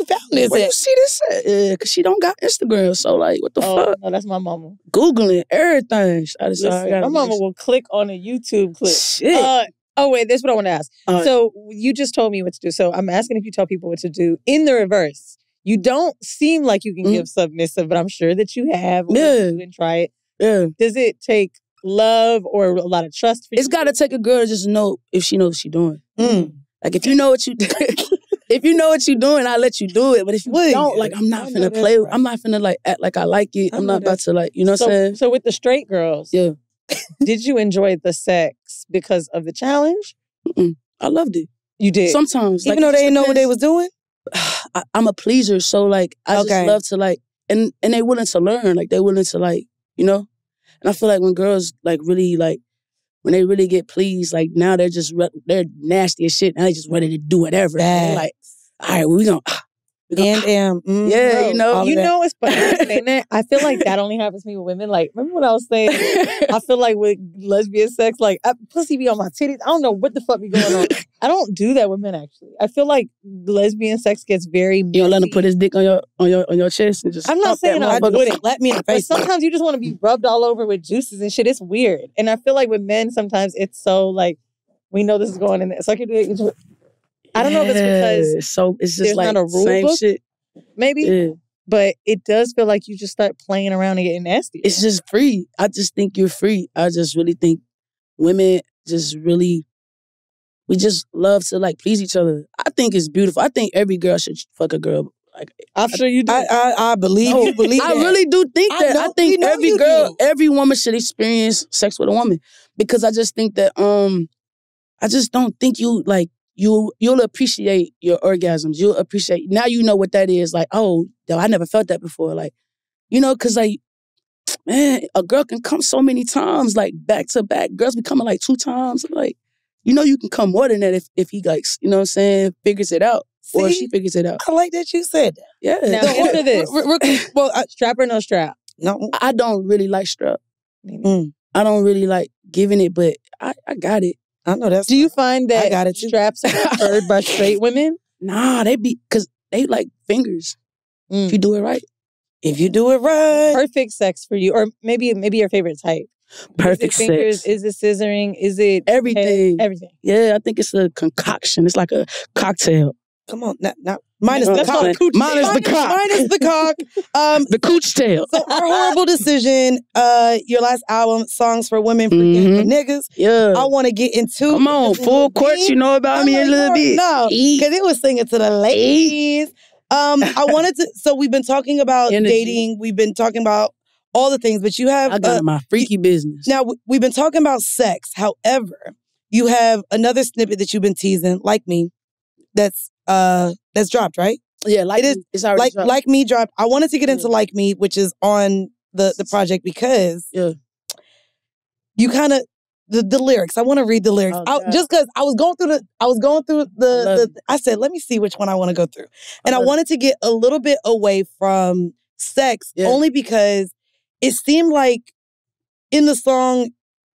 found this Where you see this at? Because she don't got Instagram. So, like, what the fuck? No, that's my mama. Googling everything. My mama will click on a YouTube clip. Shit. Oh, wait, this is what I want to ask. So, you just told me what to do. So, I'm asking if you tell people what to do. In the reverse, you don't seem like you can give submissive, but I'm sure that you have. And try it. Yeah. Does it take love or a lot of trust for you? It's got to take a girl to just know if she knows what she's doing. Like, if you know what you if you know what you're doing, I'll let you do it. But if you don't, like, I'm not finna play. Right. I'm not finna, like, act like I like it. I'm not about to, like, you know what I'm saying? So with the straight girls, did you enjoy the sex because of the challenge? I loved it. You did? Sometimes. Even though they didn't know what they was doing? I'm a pleaser, so, like, I just love to, like, and they willing to learn. Like, they willing to, like, you know? And I feel like when girls, like, really, like, when they really get pleased, like, now they're nasty as shit. Now they just ready to do whatever. Like, right, we gonna. Yeah, bro, you know. You know it's funny saying that. I feel like that only happens to me with women. Like, remember what I was saying? I feel like with lesbian sex, like, pussy be on my titties. I don't know what the fuck be going on. I don't do that with men, actually. I feel like lesbian sex gets very messy. You don't let him put his dick on your chest and just. I'm not saying I wouldn't. Let me in the face. But sometimes you just want to be rubbed all over with juices and shit. It's weird. And I feel like with men, sometimes it's so like, we know this is going in there. So I can do it. I don't know if it's because so it's just like not a rule same book, shit. Maybe, but it does feel like you just start playing around and getting nasty. It's just free. I just think you're free. I just really think women just really, we just love to like please each other. I think it's beautiful. I think every girl should fuck a girl. Like, I'm sure you do. I believe you believe I that. really do think that. I think every girl, every woman should experience sex with a woman, because I just think that I just don't think you like. You'll appreciate your orgasms. You'll appreciate, now you know what that is. Like, oh, I never felt that before. Like, you know, because like, man, a girl can come so many times, like back to back. Girls be coming like 2 times. Like, you know, you can come more than that if he likes, you know what I'm saying, figures it out. See? Or she figures it out. I like that you said that. Yeah. Now, answer this. Well, strap or no strap? No. I don't really like strap. Mm. I don't really like giving it, but I got it. I know that's. Do you find that I got it too. straps are preferred by straight women? Nah, because they like fingers. If you do it right. If you do it right. Perfect sex for you, or maybe your favorite type. Perfect is it fingers, sex. Is it scissoring? Is it everything? Everything. Yeah, I think it's a concoction. It's like a cocktail. Come on, not minus the cock. Minus the cock. Minus the cock. The cooch tail. So our horrible decision. Your last album, Songs for Women, for Niggas. Yeah. I want to get into. Come on, full court. You know about me a little bit. No, because it was singing to the ladies. I wanted to. So we've been talking about dating. We've been talking about all the things, but you have. I got my freaky business. Now we've been talking about sex. However, you have another snippet that you've been teasing, Like Me. That's dropped, right? Yeah, like it is. It's already dropped. Like Me dropped. I wanted to get into Like Me, which is on the project, because you kind of the lyrics. I want to read the lyrics just because I was going through the. I said, let me see which one I want to go through, and I wanted to get a little bit away from sex, only because it seemed like in the song,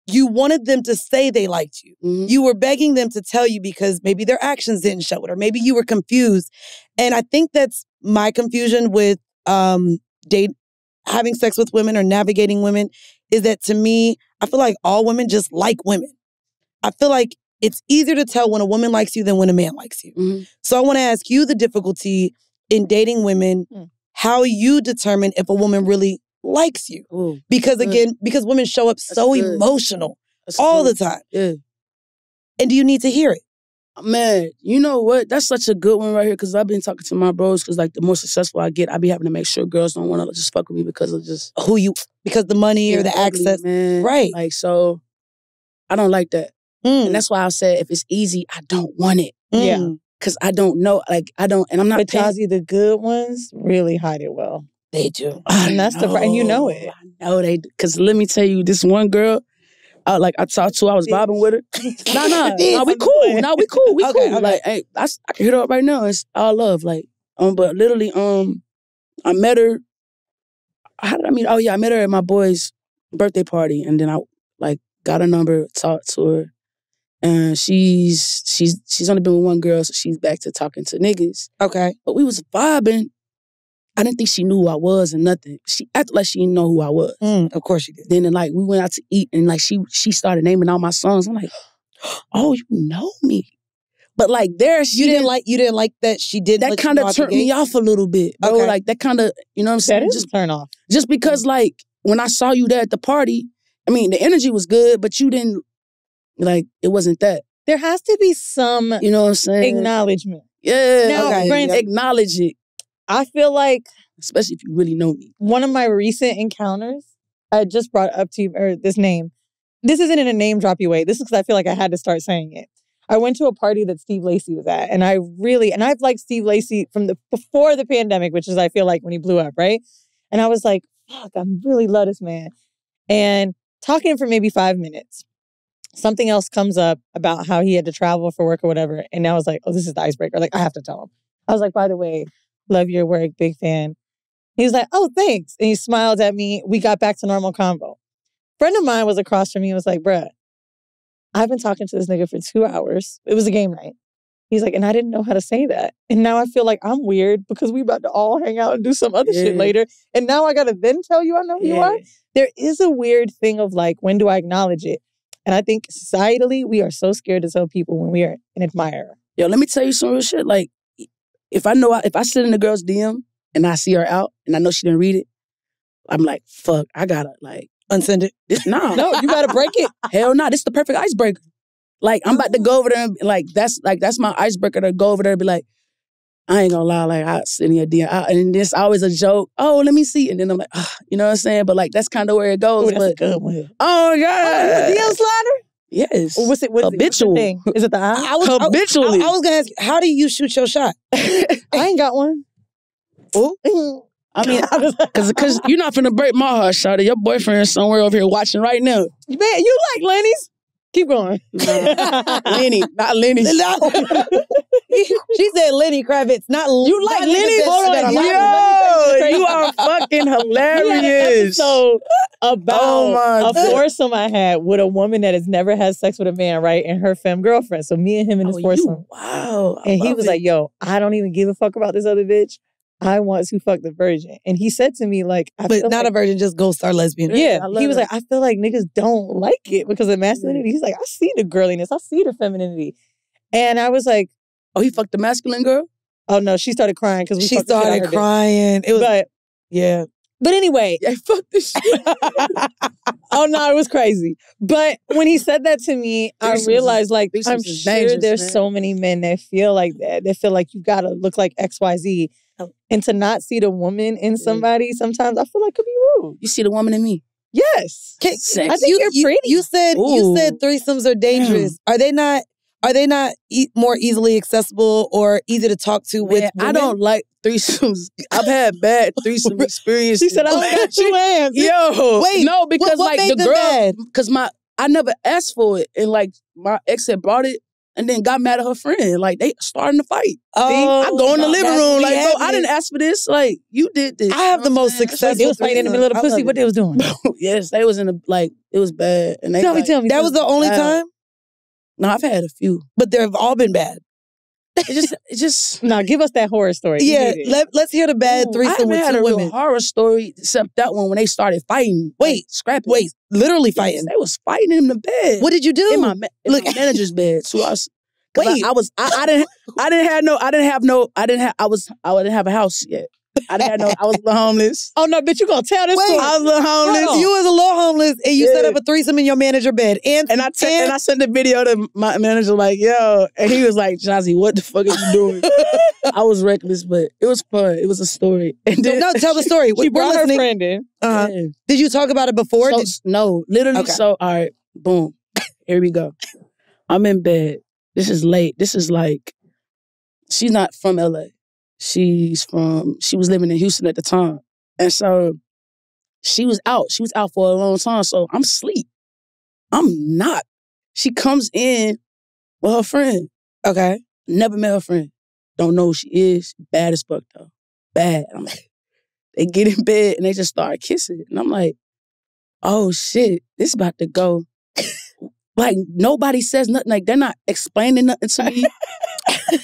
you wanted them to say they liked you. Mm-hmm. You were begging them to tell you because maybe their actions didn't show it, or maybe you were confused. And I think that's my confusion with having sex with women or navigating women, is that to me, I feel like all women just like women. I feel like it's easier to tell when a woman likes you than when a man likes you. Mm-hmm. So I want to ask you the difficulty in dating women, how you determine if a woman really likes you. Ooh, because again, because women show up so emotional all the time. Yeah. And do you need to hear it? Man, you know what? That's such a good one right here, because I've been talking to my bros, because like the more successful I get, I be having to make sure girls don't want to just fuck with me because of just because the money or the access. Man. Right. Like, so I don't like that. And that's why I said if it's easy, I don't want it. Yeah. Because I don't know. Like, I don't, and I'm not. But Jozzy, the good ones really hide it well. They do. And that's and you know it. I know they do. Because let me tell you, this one girl, I talked to, I was vibing with her. No, we cool. No, we cool. We cool. Like, hey, I can hit her up right now. It's all love. Like, but literally, I met her. How did I meet? Oh yeah, I met her at my boy's birthday party, and then I got her number, talked to her, and she's only been with one girl, so she's back to talking to niggas. Okay, but we was vibing. I didn't think she knew who I was and nothing. She acted like she didn't know who I was. Of course she did. Then we went out to eat, and she started naming all my songs. I'm like, oh, you know me. But you didn't like that she didn't. That kind of turned me off a little bit, bro. Okay. Like that kind of, you know what I'm saying? That is just turn off. Just because when I saw you there at the party, I mean the energy was good, but you didn't it wasn't that. There has to be some, you know what I'm saying? Acknowledgement. Yeah. Now, granted, acknowledge it. I feel like, especially if you really know me. One of my recent encounters, I just brought up to you this name. This isn't in a name droppy way. This is because I feel like I had to start saying it. I went to a party that Steve Lacy was at, and I've liked Steve Lacy from before the pandemic, which is I feel like when he blew up, right? And I was like, fuck, I really love this man. And talking for maybe 5 minutes, something else comes up about how he had to travel for work or whatever, and I was like, oh, this is the icebreaker. Like, I have to tell him. I was like, by the way, love your work, big fan. He was like, oh, thanks. And he smiled at me. We got back to normal convo. Friend of mine was across from me and was like, bruh, I've been talking to this nigga for 2 hours. It was a game night. He's like, and I didn't know how to say that. And now I feel like I'm weird because we about to all hang out and do some other shit later. And now I got to then tell you I know who you are. There is a weird thing of like, when do I acknowledge it? And I think societally, we are so scared to tell people when we are an admirer. Yo, let me tell you some real shit. Like, if I sit in the girl's DM and I see her out and I know she didn't read it, I'm like, fuck, I gotta like unsend it. No, you gotta break it. Hell no, this is the perfect icebreaker. Like, I'm about to go over there and like that's my icebreaker to go over there and be like, I ain't gonna lie, like I send you a DM, and it's always a joke. Oh, let me see, and then I'm like, you know what I'm saying? But like that's kind of where it goes. Ooh, that's a good one. Oh God, DM slider. Yes. What's it? Habitual. Is it the eye? Habitually. I was gonna ask you, how do you shoot your shot? I ain't got one. Oh. I mean, because you're not finna break my heart, shawty. Your boyfriend is somewhere over here watching right now. Man, you like Lenny's? Keep going. Lenny, not Lenny. She said Lenny Kravitz, not you like Lenny. Hold on, yo, you are fucking hilarious. So about a foursome I had with a woman that has never had sex with a man, right? And her femme girlfriend. So me and him in this foursome. Wow. And he was like, yo, I don't even give a fuck about this other bitch. I want to fuck the virgin. And he said to me, like, but not a virgin, just go star lesbian. Yeah. He was like, I feel like niggas don't like it because of masculinity. He's like, I see the girliness. I see the femininity. And I was like, oh, he fucked the masculine girl? Oh, no. She started crying because she started crying. It was, yeah. But anyway. Yeah, fuck this shit. Oh, no, it was crazy. But when he said that to me, I realized, like, I'm sure there's so many men that feel like that. They feel like you got to look like XYZ. And to not see the woman in somebody, sometimes I feel like could be rude. You see the woman in me? Yes. I think you're pretty. You said threesomes are dangerous. Are they not more easily accessible or easy to talk to with women? I don't like threesomes. I've had bad threesome experiences. She said, I only got 2 hands. Yo. Wait. No, because what like the girl, because I never asked for it. And like my ex had brought it and then got mad at her friend. Like they starting to fight. I go in the living room like, bro, I didn't ask for this. Like you did this. I have the most successful. They was fighting in the middle of the pussy. What they was doing? Yes, they was in the it was bad. And they tell me. That was the only time? No, I've had a few. But they've all been bad. It just no, give us that horror story. Yeah, let's hear the bad threesome with 2 women. A horror story except that one when they started fighting. Scrapping. Literally fighting. Yes, they was fighting in the bed. What did you do? In my manager's bed. So I didn't have a house yet. I was a little homeless. Oh no, bitch, you gonna tell this story. I was a little homeless. You was a little homeless and you set up a threesome in your manager bed. And I sent the video to my manager like, yo, and he was like, Jozzy, what the fuck are you doing? I was reckless, but it was fun. It was a story. And then, no, tell the story. She brought her friend in. Did you talk about it before? No, literally. Okay. So, all right, boom. Here we go. I'm in bed. This is late. This is like, she's not from LA. She was living in Houston at the time. And so she was out. She was out for a long time. So I'm asleep. I'm not. She comes in with her friend. Okay. Never met her friend. Don't know who she is. Bad as fuck though. Bad. I'm like, they get in bed and they just start kissing. And I'm like, oh shit, this about to go. Like nobody says nothing. Like they're not explaining nothing to me.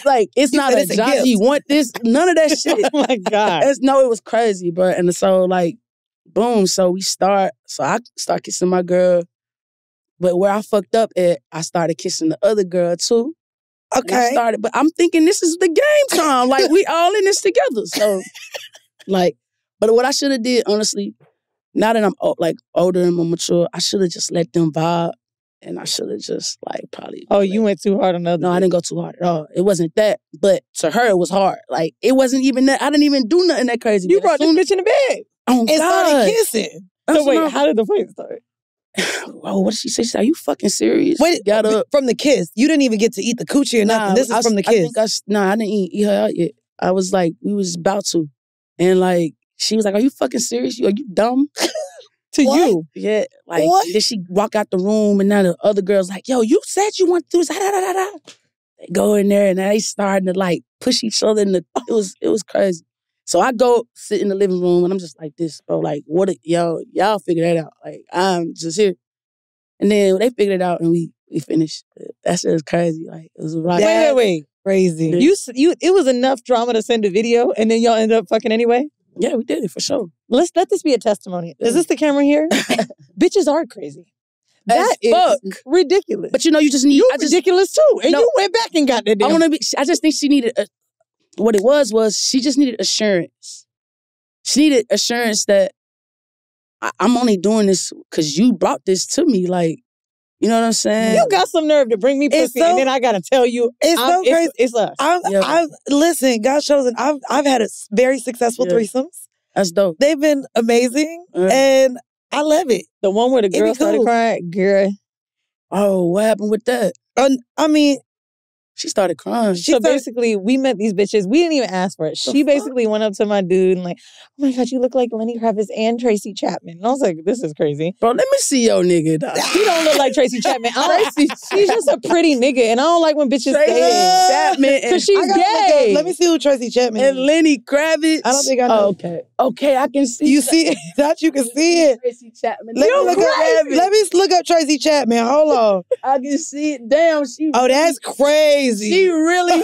Like it's not a Jozzy, you want this? None of that shit. Oh my God. It was crazy, bro. And so like, boom. So I start kissing my girl. But where I fucked up at, I started kissing the other girl too. Okay. But I'm thinking this is the game time. Like we all in this together. So like, but what I should have did, honestly, now that I'm like older and more mature, I should have just let them vibe. And I should have just like probably. Oh, you went too hard on the other. No, I didn't go too hard at all. It wasn't that. But to her, it was hard. Like it wasn't even that. I didn't even do nothing that crazy. You brought this bitch in the bed. Oh, and started kissing. So wait, how did the fight start? Oh, what did she say? She said, are you fucking serious? Wait, got up from the kiss. You didn't even get to eat the coochie or nothing. This is from the kiss. I didn't eat her out yet. I was like, we was about to. And like, she was like, are you fucking serious? Are you dumb? To what? You? Yeah. Like, then she walk out the room and now the other girl's like, yo, you said you want to do this. They go in there and they starting to like push each other in the. It was crazy. So I go sit in the living room and I'm just like this, bro. Like, what? Y'all figure that out. Like, I'm just here. And then they figured it out and we finished. That shit was crazy. Like, it was right. Wait. Crazy. You. It was enough drama to send a video and then y'all ended up fucking anyway? Yeah, we did it for sure. Let this be a testimony. Is this the camera here? Bitches are crazy. That is ridiculous. But you just need... You're ridiculous too. And you went back and got that damn... I just think she needed... what it was she just needed assurance. She needed assurance that I'm only doing this because you brought this to me. Like, you know what I'm saying? You got some nerve to bring me pussy and then I got to tell you... It's so crazy. It's us. Listen, God's chosen. I've had a very successful threesomes. That's dope. They've been amazing and I love it. The one where the girl started crying, girl. Oh, what happened with that? I mean, she started crying. Basically, we met these bitches. We didn't even ask for it. She basically went up to my dude and like, oh my God, you look like Lenny Kravitz and Tracy Chapman. And I was like, this is crazy. Bro, let me see your nigga, dog. He don't look like Tracy Chapman. He's just a pretty nigga. And I don't like when bitches say Chapman. Because she's gay. Let me see who Tracy Chapman and Lenny Kravitz. I don't think I know. Okay, I can see. You see it? That you can see it. Tracy Chapman. Let me look up Tracy Chapman. Hold on. I can see it. Damn, that's crazy. She really...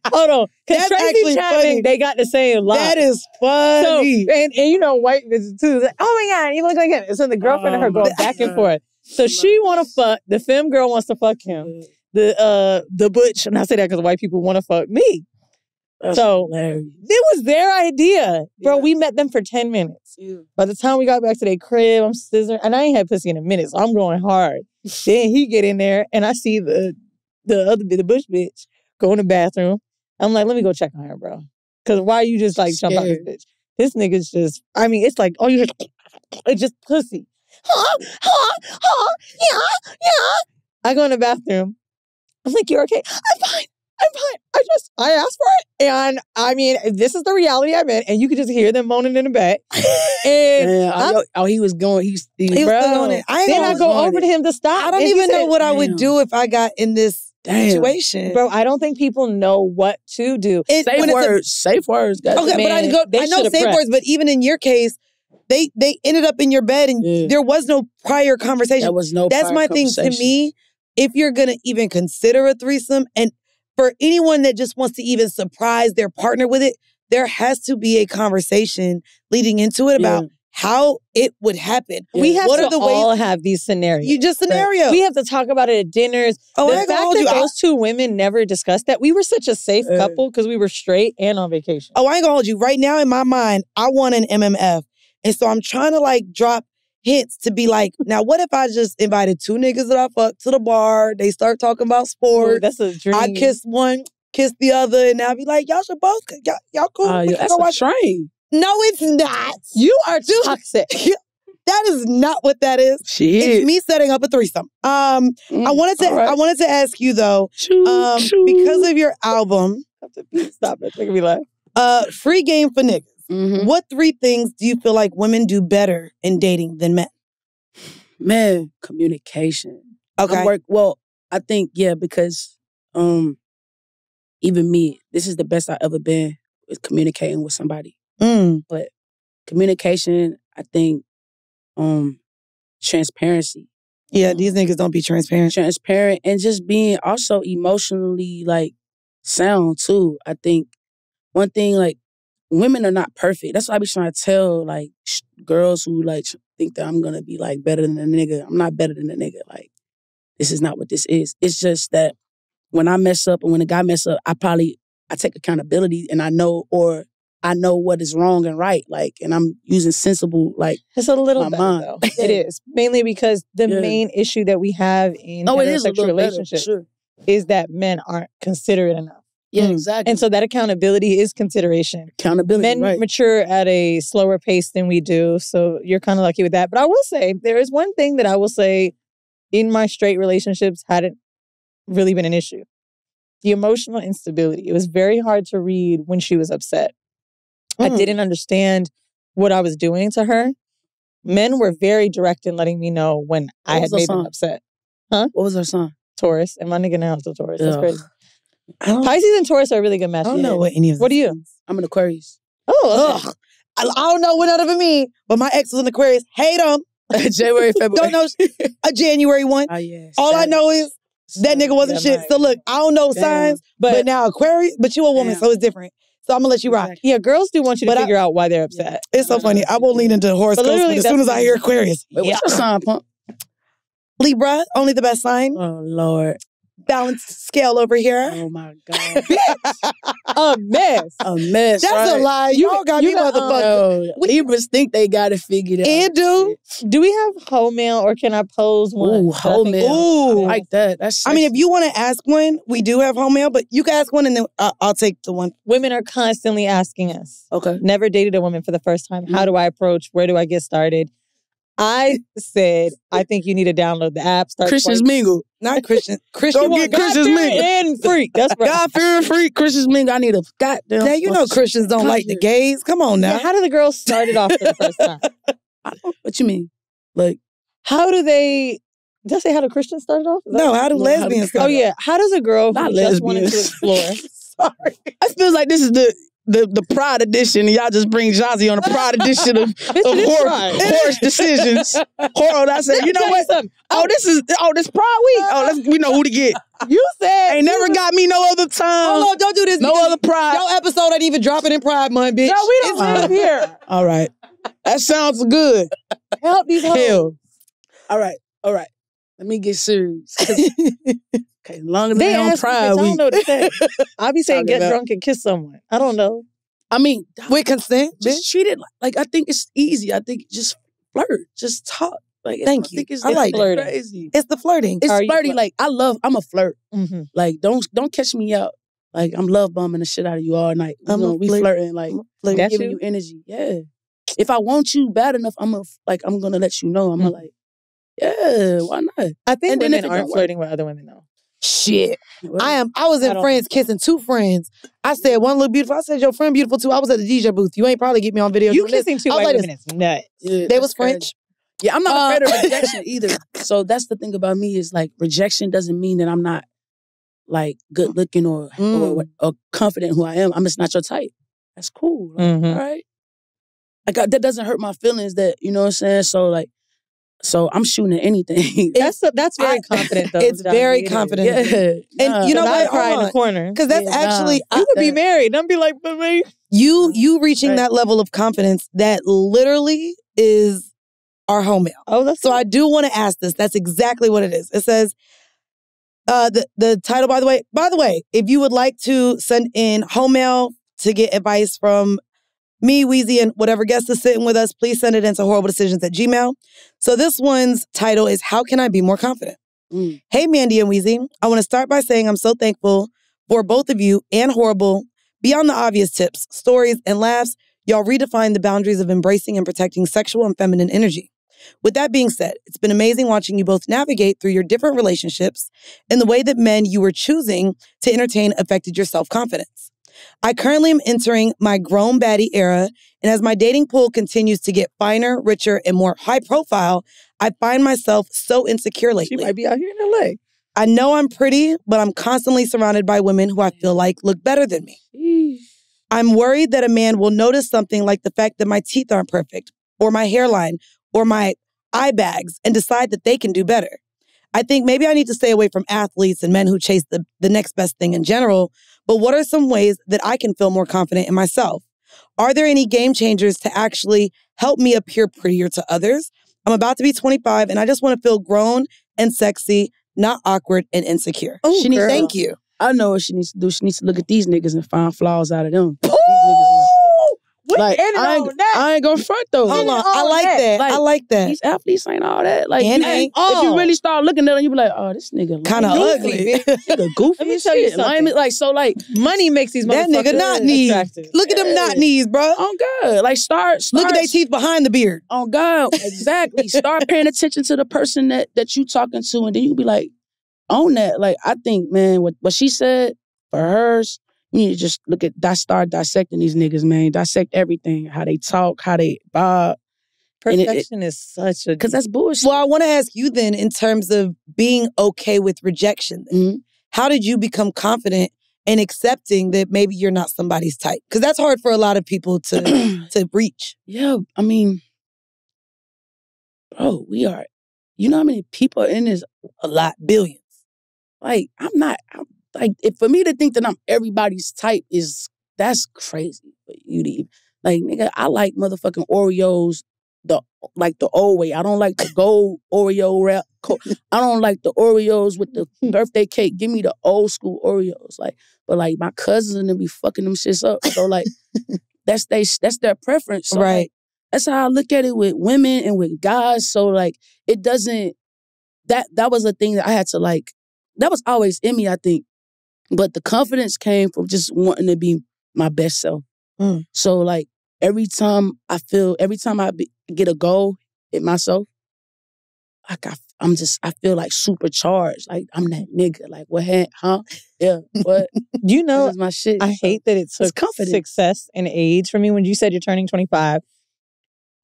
Hold on. Because Tracy Chapman, funny. they got the same line. That is funny. So, and you know, white bitches too. Like, oh my God, you look like him. And so the girlfriend and her go back and forth. So she want to fuck. The femme girl wants to fuck him. The butch, and I say that because white people want to fuck me. That's so hilarious. It was their idea. Bro, we met them for 10 minutes. Yeah. By the time we got back to their crib, I'm scissoring. And I ain't had pussy in a minute, so I'm going hard. Then he get in there, and I see the bush bitch go in the bathroom. I'm like, let me go check on her, bro. Because why you just like jump out this bitch? This nigga's just, I mean, it's like, oh, you just, it's just pussy. Yeah. I go in the bathroom. I'm like, you're okay? I'm fine. I asked for it. And I mean, this is the reality I'm in. And you could just hear them moaning in the back. And he was going, he was going in. Then I go over to him to stop. I don't even know what I would do if I got in this situation. Bro, I don't think people know what to do. Safe words. Okay, man, but I know safe words, but even in your case, they ended up in your bed and there was no prior conversation. There was no That's my thing to me. If you're going to even consider a threesome, and for anyone that just wants to even surprise their partner with it, there has to be a conversation leading into it about how it would happen. Yeah. We have to all have these scenarios. You just scenario. We have to talk about it at dinners. The fact that those two women never discussed that, we were such a safe couple because we were straight and on vacation. Oh, I ain't gonna hold you. Right now in my mind, I want an MMF. And so I'm trying to like drop hints to be like, now what if I just invited two niggas that I fucked to the bar, they start talking about sports. Oh, that's a dream. I kiss one, kiss the other, and I'll be like, y'all should both, y'all cool. That's a train. No, it's not. You are toxic. That is not what that is. It's me setting up a threesome. I wanted to ask you though, because of your album. Stop it. Make me laugh. Free game for niggas. Mm-hmm. What 3 things do you feel like women do better in dating than men? Man, communication. Okay. I think, because even me, this is the best I've ever been with communicating with somebody. But communication, I think, transparency. Yeah, these niggas don't be transparent. Transparent and just being also emotionally, like, sound, too. I think one thing, like, women are not perfect. That's why I be trying to tell, like, girls who, like, think that I'm going to be, like, better than a nigga. I'm not better than a nigga. Like, this is not what this is. It's just that when I mess up and when a guy mess up, I take accountability and I know what is wrong and right. Like, and I'm using sensible, like, it's a little better, though. It is. Mainly because the main issue that we have in heterosexual relationships is that men aren't considerate enough. Yeah, exactly. And so that accountability is consideration. Accountability, men mature at a slower pace than we do, so you're kind of lucky with that. But I will say, there is one thing that I will say in my straight relationships hadn't really been an issue. The emotional instability. It was very hard to read when she was upset. I didn't understand what I was doing to her. Men were very direct in letting me know when I had made them upset. Huh? What was her song? Taurus, and my nigga now is a Taurus. That's crazy. Pisces and Taurus are a really good match. I don't know what any of them. What are you? I'm an Aquarius. Oh, okay. I don't know what none of it mean, but my ex was an Aquarius. Hate them. January, February. Don't know a January one. Oh, yeah. All I know is that nigga wasn't shit. Right. So look, I don't know signs, but now Aquarius, but you a woman, so it's different. So I'm gonna let you rock. Yeah, girls do want you to figure out why they're upset. It's so funny. I won't lean into horoscopes, but as soon as I hear Aquarius. Wait, what's your sign, Pump? Libra, only the best sign. Oh, Lord. Balanced scale over here. Oh, my God. A mess. A mess, That's right? a lie. Y'all got me motherfucker. Libras think they got it figured out. And do we have Heaux Mail or can I pose one? Ooh, Heaux Mail. Ooh. I like that. That's sexy. I mean, if you want to ask one, we do have Heaux Mail, but you can ask one and then I'll take the one. Women are constantly asking us. Okay. Never dated a woman for the first time. How do I approach? Where do I get started? I said, I think you need to download the app. Christians Mingle. Not Christian. Go get Christians Mingle. And freak. That's right. God-fearing freak. Christians Mingle. I need a goddamn... Yeah, you know Christians don't like the gays. Come on now. Yeah, how do the girls start it off for the first time? What you mean? Like... How do they... Did I say how do Christians start it off? No, how do lesbians start Oh, yeah. How does a girl Not who just wanted to lesbians. explore... Sorry. I feel like this is the Pride edition, and y'all just bring Jozzy on the Pride edition of horse decisions. Horror. I said, you know what? This Pride week. We know who to get. You said ain't never got me no other time. Hold on, don't do this. No other Pride. Your episode ain't even dropping in Pride Month, bitch. No, we don't live here. All right. That sounds good. Help these hoes. Hell. All right. Let me get serious. Okay, long as they on Pride I don't week. know what to say. I'll be saying get drunk and kiss someone. I don't know. I mean, with consent, just treat it like I think it's easy. I think just flirt, just talk. Like, thank you. It's I like flirting. Crazy. It's the flirting. It's flirty. Like I'm a flirt. Mm-hmm. Like don't catch me out. Like I'm love bombing the shit out of you all night. We flirting. Like I'm giving you energy. Yeah. If I want you bad enough, I'm gonna let you know. I'm like, yeah, why not? I think women aren't flirting with other women though. Shit. I was in Friends kissing two friends. I said one look beautiful. I said your friend beautiful too. I was at the DJ booth. You ain't probably get me on video. You kissing two white women is nuts. Yeah, they was French. Yeah, I'm not afraid of rejection either. So that's the thing about me is like rejection doesn't mean that I'm not like good looking or confident who I am. I'm just not your type. That's cool. Like, all right. Like that doesn't hurt my feelings that, you know what I'm saying? So I'm shooting at anything. That's very confident though. It's very confident. Yeah. And you know what? I cry in the corner. Because that's actually... you could be married. Don't be like, but me. You reaching that level of confidence, that literally is our Heaux Mail. Oh, that's so I do want to ask this. That's exactly what it is. It says, the title, by the way, if you would like to send in Heaux Mail to get advice from me, Weezy, and whatever guest is sitting with us, please send it into horribledecisions@gmail.com. So this one's title is, How Can I Be More Confident? Hey, Mandii and Weezy. I want to start by saying I'm so thankful for both of you and Whoreible. Beyond the obvious tips, stories, and laughs, y'all redefine the boundaries of embracing and protecting sexual and feminine energy. With that being said, it's been amazing watching you both navigate through your different relationships and the way that men you were choosing to entertain affected your self-confidence. I currently am entering my grown baddie era, and as my dating pool continues to get finer, richer, and more high profile, I find myself so insecure lately. She might be out here in LA. I know I'm pretty, but I'm constantly surrounded by women who I feel like look better than me. I'm worried that a man will notice something like the fact that my teeth aren't perfect, or my hairline, or my eye bags, and decide that they can do better. I think maybe I need to stay away from athletes and men who chase the next best thing in general, but what are some ways that I can feel more confident in myself? Are there any game changers to actually help me appear prettier to others? I'm about to be 25 and I just want to feel grown and sexy, not awkward and insecure. Oh, Thank you. I know what she needs to do. She needs to look at these niggas and find flaws out of them. Like, I ain't gonna front though. Hold on. I like that. Like, I like that. These athletes ain't all that. Like, if you really start looking at them, you be like, oh, this nigga kind of ugly. Nigga goofy. Let me tell you something. Money makes these motherfuckers that nigga not knees. Attractive. Look at them not knees, bro. On God. Like, start. Look at their teeth behind the beard. On God. Exactly. Start paying attention to the person that you talking to, and then you be like, own that. Like, I think, man, what she said for hers, you need to just start dissecting these niggas, man. Dissect everything. How they talk, how they bob. Perfection is such a... Because that's bullshit. Well, I want to ask you then, in terms of being okay with rejection, how did you become confident in accepting that maybe you're not somebody's type? Because that's hard for a lot of people to reach. Yeah, I mean, bro, we are... You know how many people are in this? A lot, billions. Like, for me to think that I'm everybody's type that's crazy for you to even... Like, nigga, I like motherfucking Oreos the old way. I don't like the gold Oreo wrap. I don't like the Oreos with the birthday cake. Give me the old school Oreos. But my cousins and them be fucking them shits up. So that's their preference. So, right. That's how I look at it with women and with guys. So it doesn't... That was a thing that I had to that was always in me, I think. But the confidence came from just wanting to be my best self. So every time I get a goal in myself, I feel supercharged. I'm that nigga. What? Huh? Yeah. What? You know, this is my shit. I hate that it took success and age for me. When you said you're turning 25,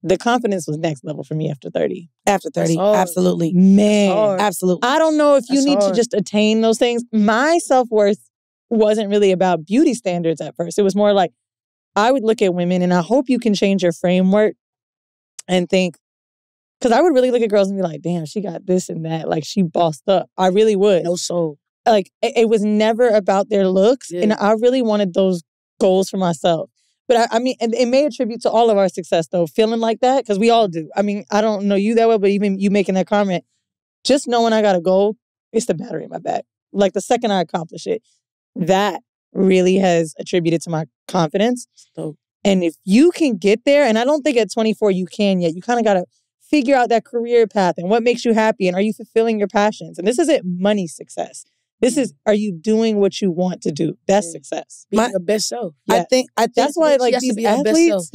the confidence was next level for me after 30. After 30, absolutely. Man, absolutely. I don't know if you need to just attain those things. My self-worth wasn't really about beauty standards at first. It was more I would look at women, and I hope you can change your framework and think, because I would really look at girls and be like, damn, she got this and that. She bossed up. I really would. No soul. It was never about their looks. Yeah. And I really wanted those goals for myself. But I mean, it may attribute to all of our success, though, feeling like that, because we all do. I mean, I don't know you that well, but even you making that comment, just knowing I got a goal, it's the battery in my back. The second I accomplish it, that really has attributed to my confidence. And if you can get there, and I don't think at 24 you can yet, you kind of got to figure out that career path and what makes you happy, and are you fulfilling your passions? And this isn't money success. This is, are you doing what you want to do? That's success. Be your best self. Yeah. I think that's why these athletes,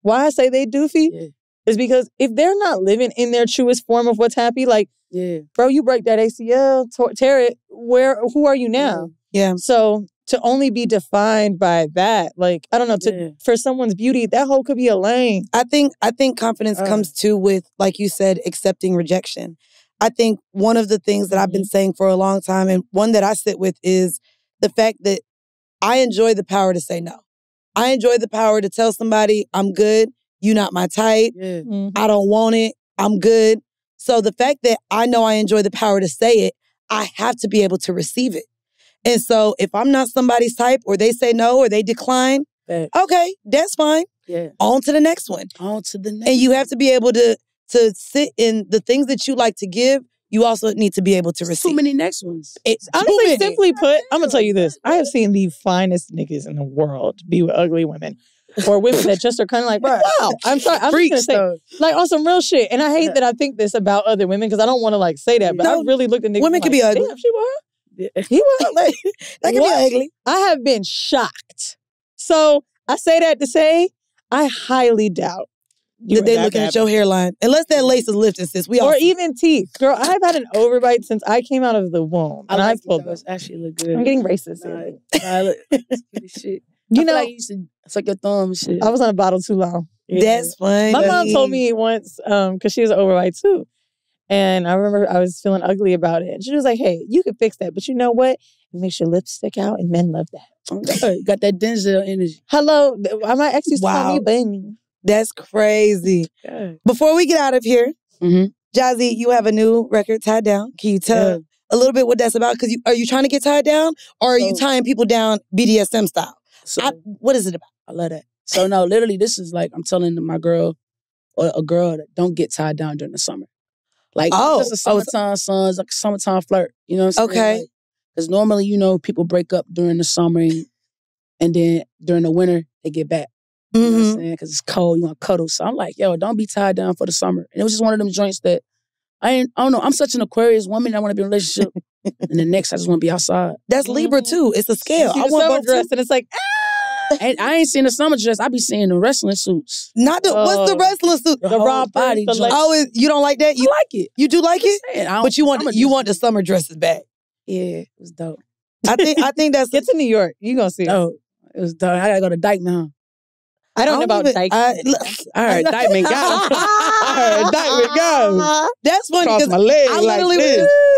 why I say they doofy is because if they're not living in their truest form of what's happy, bro, you break that ACL, tear it, who are you now? Yeah. So to only be defined by that, I don't know, for someone's beauty, that whole could be a lane. I think confidence comes too with, like you said, accepting rejection. I think one of the things that I've been saying for a long time, and one that I sit with, is the fact that I enjoy the power to say no. I enjoy the power to tell somebody, I'm good, you not my type, I don't want it, I'm good. So the fact that I know I enjoy the power to say it, I have to be able to receive it. And so if I'm not somebody's type, or they say no, or they decline, okay, that's fine. Yeah. On to the next one. On to the next. And you have to be able to sit in the things that you like to give. You also need to be able to receive. Too many next ones. Honestly, simply put, I'm going to tell you this. I have seen the finest niggas in the world be with ugly women. Or women that just are kind of wow. I'm sorry. I'm just going to say, on some real shit. And I hate that I think this about other women, because I don't want to say that. But I really looked at niggas. Women can be ugly. Damn, she was. He was. That can be ugly. I have been shocked. So I say that to say, I highly doubt that they looking at your hairline. Unless that lace is lifted, sis. Or even teeth. Girl, I've had an overbite since I came out of the womb. And I've pulled those. Actually look good. I'm getting racist. Shit. You know, you used to suck your thumb and shit. I was on a bottle too long. That's funny. My mom told me once, because she was an overbite too. And I remember I was feeling ugly about it. And she was like, hey, you can fix that. But you know what? It makes your lips stick out, and men love that. Got that Denzel energy. Hello. My ex used to call me Bunny. That's crazy. Yeah. Before we get out of here, Jozzy, you have a new record, Tied Down. Can you tell a little bit what that's about? Because are you trying to get tied down, or are you tying people down BDSM style? So, what is it about? I love that. So no, literally, this is I'm telling my girl, or a girl, that don't get tied down during the summer. It's a summertime song, it's a summertime flirt. You know what I'm saying? Okay. Because normally, people break up during the summer, and then during the winter, they get back. You know what I'm saying? Because it's cold, you want to cuddle. So I'm like, yo, don't be tied down for the summer. And it was just one of them joints that I don't know. I'm such an Aquarius woman. I want to be in a relationship. And the next, I just want to be outside. That's Libra too. It's a scale. I want both dress, and it's And I ain't seen the summer dress. I be seeing the wrestling suits. Not the what's the wrestling suit? The raw body. You don't like that? I like it. You do like it? But you want the summer dresses back. Yeah, it was dope. I think that's get to New York. You gonna see it. It was dope. I gotta go to Dyke now. I don't know about Dykeman. I heard Dykeman got him. I heard Dykeman got him. That's funny Cross because my leg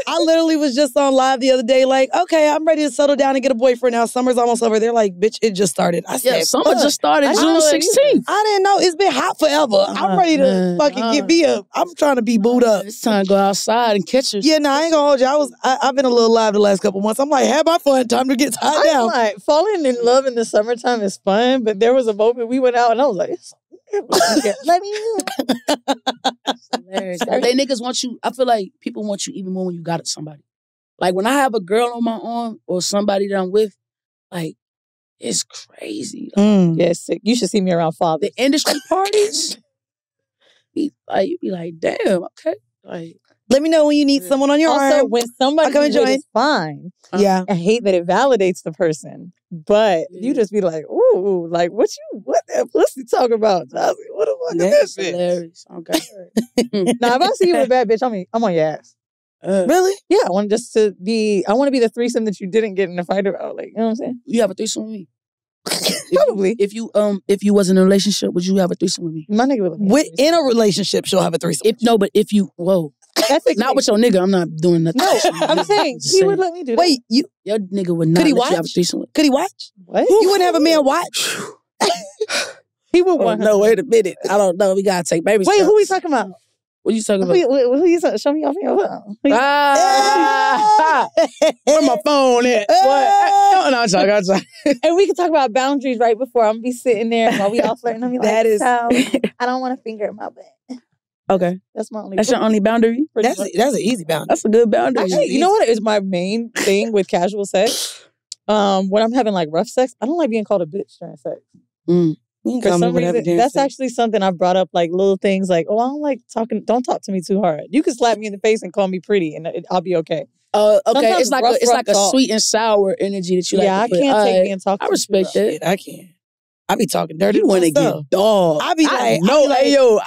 I literally was just on live the other day like, okay, I'm ready to settle down and get a boyfriend now. Summer's almost over. They're like, bitch, it just started. I said, summer just started June 16th. I didn't know. It's been hot forever. I'm ready to fucking get me up. I'm trying to be booed up. It's time to go outside and catch us. Yeah, no, I ain't gonna hold you. I've been a little live the last couple months. I'm like, have my fun. Time to get tied down. Like, falling in love in the summertime is fun, but there was a moment we went out and I was like, let me They niggas want you. I feel like people want you even more when you got somebody. Like when I have a girl on my arm or somebody that I'm with, like it's crazy. Yeah, sick. You should see me around fathers. The industry parties, you be like, damn, okay. Like, let me know when you need someone on your arm. Also, when somebody is fine, yeah, I hate that it validates the person, but you just be like, ooh, like what that pussy talking about, Jozzy? What the fuck is that shit? Hilarious. Okay. Now, if I see you with a bad bitch, I'm on your ass. Really? Yeah, I want to be the threesome that you didn't get in a fight about. Like, you know what I'm saying? You have a threesome with me? Probably. If you was in a relationship, would you have a threesome with me? My nigga would. In a relationship, she'll have a threesome. If you that's not with your nigga, I'm not doing nothing. No, I'm saying he would let me do that. Wait, your nigga would not let you have a threesome with. Could he watch? What? You wouldn't have a man watch? He would want. No, wait a minute. I don't know. We gotta take baby. Wait, who we talking about? What you talking about? Who you talking? Show me off your phone. Where my phone at? What? No, I'm talking. And we can talk about boundaries right before. I'm gonna be sitting there while we all flirting. I'm be like, that is. I don't want to finger in my butt. Okay, that's my only. That's your only boundary. That's an easy boundary. That's a good boundary. Actually, you know what is my main thing with casual sex? When I'm having like rough sex, I don't like being called a bitch during sex. For some reason, that's actually something I've brought up, like little things like, oh, I don't like talking. Don't talk to me too hard. You can slap me in the face and call me pretty, and I'll be okay. Okay, sometimes it's like a sweet and sour energy that you like. Yeah, I can't take being talked. I respect that. I can't. I be talking dirty. You want to get dog? I be like, I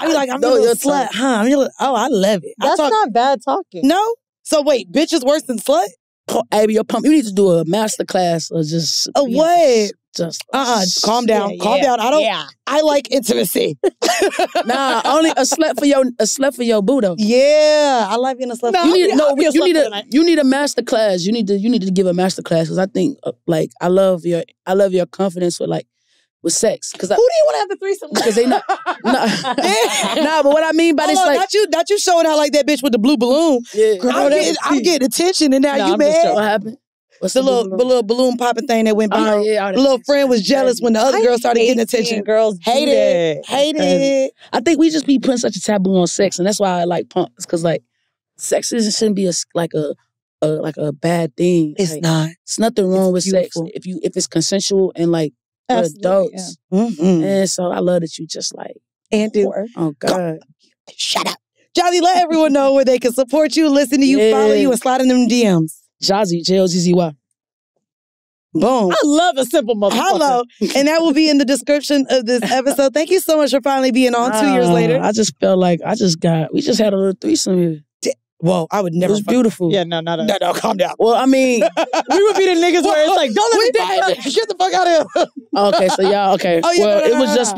be like, I'm a little slut, huh? I love it. That's not bad talking. No. So wait, bitch is worse than slut? Hey, your pump. You need to do a master class or just what? Just calm down. Calm down. I don't. Yeah. I like intimacy. Nah, only a slut for your boo though. Yeah, I like being a slut. No, you need a master class. You need to give a master class because I think like I love your confidence with sex. Who do you want to have the threesome with? Because they not. Nah, but what I mean by this, like, not you showing out like that bitch with the blue balloon. Yeah, I'm getting attention, and now you mad. What happened? What's the little balloon popping thing that went by? The little friend was jealous when the other girl started getting attention. Girls hate it. I think we just be putting such a taboo on sex, and that's why I like pumps. Because like, sex shouldn't be a bad thing. It's not. It's nothing wrong with sex if it's consensual and like for adults. Yeah. Mm-hmm. And so I love that you just like and do. Oh God, shut up, Jozzy. Let everyone know where they can support you, listen to you, follow you, and slide in them DMs. Jozzy, J-O-Z-Z-Y. Boom. I love a simple motherfucker. Hello. And that will be in the description of this episode. Thank you so much for finally being on 2 years later. I just felt like we just had a little threesome here. Whoa, I would never. It was beautiful. Yeah, no, calm down. Well, I mean, we would be the niggas where it's like, don't let me get the fuck out of here. Okay, so y'all, okay. Oh, yeah, it was just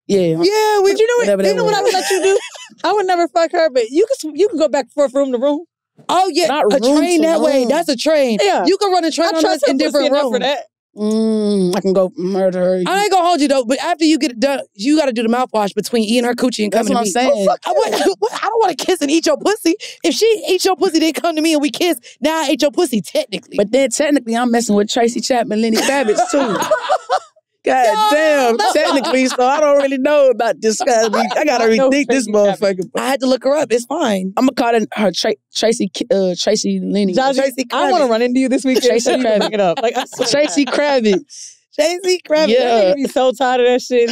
yeah. Yeah, but you know what I would let you do? I would never fuck her, but you can go back and forth room to room. Oh yeah, not a train that way. That's a train. Yeah, you can run a train on us in different rooms. For that. I can go murder her. I ain't gonna hold you though, but after you get it done, you got to do the mouthwash between eating her coochie and coming to me. That's what I'm saying. I don't want to kiss and eat your pussy. If she eats your pussy, then come to me and we kiss. Now I ate your pussy technically. But then technically, I'm messing with Tracy Chapman, Lenny Kravitz too. God damn, technically, so I don't really know about this guy. I gotta rethink this motherfucker. I had to look her up. It's fine. I'm gonna call her Tracy Lenny. Jozzy, I want to run into you this weekend. Tracy Kravitz. Pick it up. Like, Tracy Kravitz. Tracy Kravitz. Yeah. Be so tired of that shit.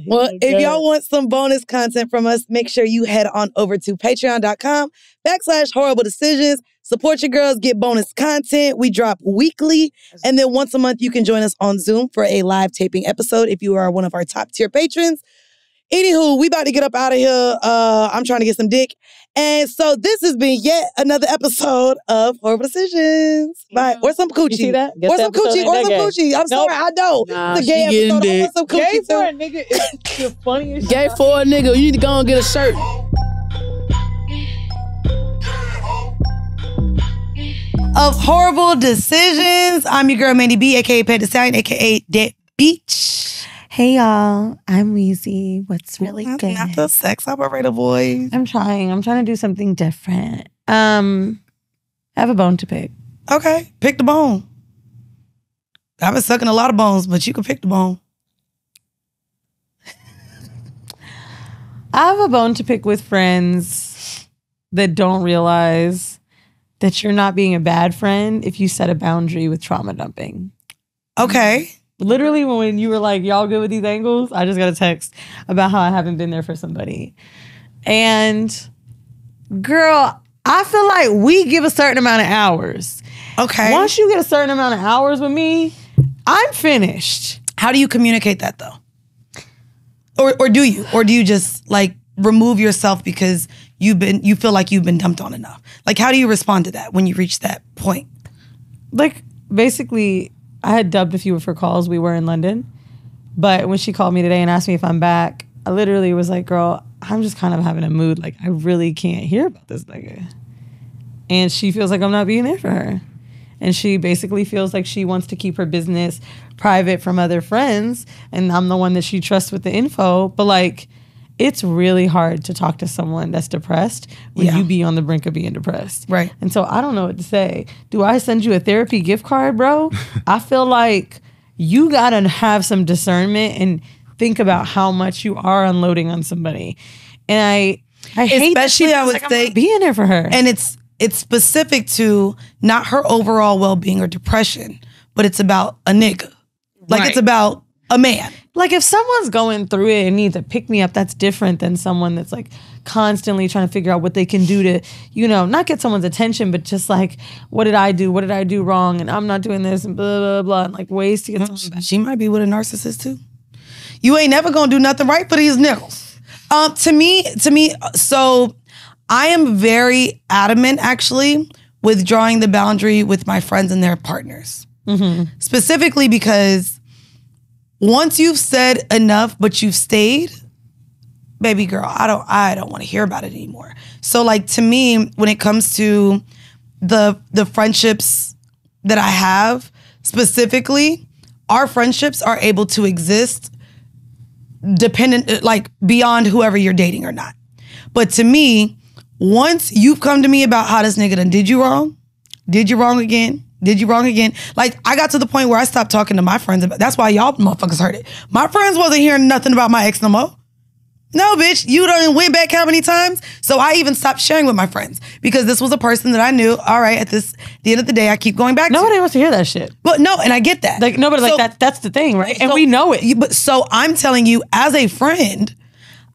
Well, if y'all want some bonus content from us, make sure you head on over to patreon.com/Whoreible Decisions. Support your girls, get bonus content. We drop weekly. And then once a month, you can join us on Zoom for a live taping episode if you are one of our top tier patrons. Anywho, we about to get up out of here. I'm trying to get some dick. And so this has been yet another episode of Whoreible Decisions. By or some coochie. You see that? Or some coochie. Or some coochie. I'm sorry, I know. Nah, it's a gay episode. I want some coochie Gay too. for a nigga is the funniest Gay shit. for a nigga, you need to go and get a shirt. Of Whoreible Decisions, I'm your girl Mandii B, aka Pet the Stallion, aka Dead Beach. Hey y'all, I'm Weezy. What's really good? Not the sex operator voice. I'm trying to do something different. I have a bone to pick. Okay, pick the bone. I've been sucking a lot of bones, but you can pick the bone. I have a bone to pick with friends that don't realize that you're not being a bad friend if you set a boundary with trauma dumping. Okay. Literally, when you were like, y'all good with these angles, I just got a text about how I haven't been there for somebody. And girl, I feel like we give a certain amount of hours. Okay. Once you get a certain amount of hours with me, I'm finished. How do you communicate that though? Or do you? Or do you just like remove yourself because you feel like you've been dumped on enough? Like how do you respond to that when you reach that point? Like basically, I had dubbed a few of her calls. We were in London. But when she called me today and asked me if I'm back, I literally was like, girl, I'm just kind of having a mood. Like, I really can't hear about this nigga. And she feels like I'm not being there for her. And she basically feels like she wants to keep her business private from other friends. And I'm the one that she trusts with the info. But like, it's really hard to talk to someone that's depressed when you be on the brink of being depressed. Right. And so I don't know what to say. Do I send you a therapy gift card, bro? I feel like you gotta have some discernment and think about how much you are unloading on somebody. And I hate that she I would like say I'm not being there for her. And it's specific to not her overall well-being or depression, but it's about a nigga. Like it's about a man. Like if someone's going through it and needs a pick-me-up, that's different than someone that's like constantly trying to figure out what they can do to, you know, not get someone's attention, but just like, what did I do? What did I do wrong? And I'm not doing this and blah, blah, blah. And like ways to get someone back. She might be with a narcissist too. You ain't never gonna do nothing right for these niggas. To me, so I am very adamant actually with drawing the boundary with my friends and their partners. Mm-hmm. Specifically because once you've said enough, but you've stayed, baby girl, I don't want to hear about it anymore. So like to me, when it comes to the friendships that I have, specifically, our friendships are able to exist dependent, like beyond whoever you're dating or not. But to me, once you've come to me about how this nigga done did you wrong again? Did you wrong again? Like, I got to the point where I stopped talking to my friends about. That's why y'all motherfuckers heard it. My friends wasn't hearing nothing about my ex no more. No, bitch, you done went back how many times? So I even stopped sharing with my friends because this was a person that I knew, all right, at the end of the day, I keep going back Nobody wants to hear that shit. But no, and I get that. Like, nobody, so, like, that's the thing, right? And we know it. But so I'm telling you, as a friend,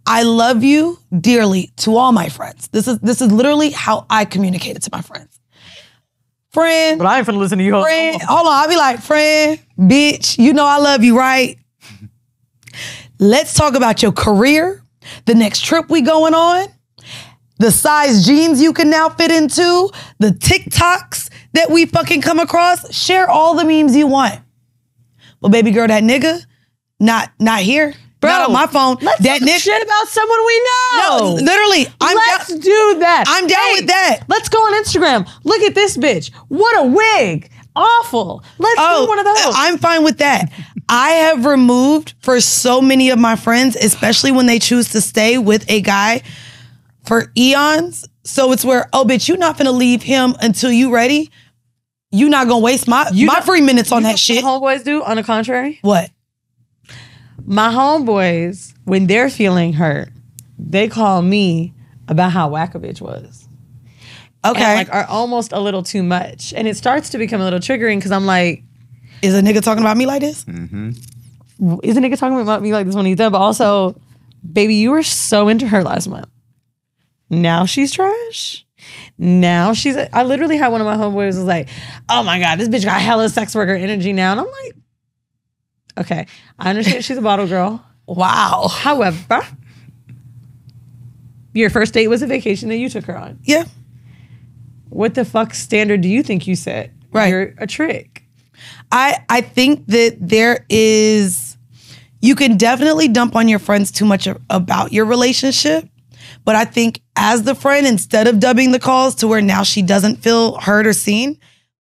I love you dearly to all my friends. This is literally how I communicated to my friends. Friend. But I ain't finna listen to you. Friend, hold on, I'll be like, friend, bitch, you know I love you, right? Let's talk about your career, the next trip we going on, the size jeans you can now fit into, the TikToks that we fucking come across. Share all the memes you want. But baby girl, that nigga, not here. Bro, not on my phone. Let's that talk shit about someone we know. No, literally. Let's do that. I'm down with that. Let's go on Instagram. Look at this bitch. What a wig. Awful. Let's do one of those. I'm fine with that. I have removed for so many of my friends, especially when they choose to stay with a guy for eons. So it's where, oh, bitch, you're not finna leave him until you ready. You not gonna waste my 3 minutes on that shit. What homeboys do, on the contrary? What? My homeboys, when they're feeling hurt, they call me about how whack a bitch was. Okay. And like are almost a little too much. And it starts to become a little triggering because I'm like, is a nigga talking about me like this? Mm-hmm. Is a nigga talking about me like this when he's done? But also, baby, you were so into her last month. Now she's trash. Now she's, I literally had one of my homeboys was like, oh my God, this bitch got hella sex worker energy now. And I'm like, okay, I understand she's a bottle girl. Wow. However, Your first date was a vacation that you took her on. Yeah. What the fuck standard do you think you set? Right. You're a trick. I think that there is, you can definitely dump on your friends too much about your relationship. But I think as the friend, instead of dubbing the calls to where now she doesn't feel heard or seen,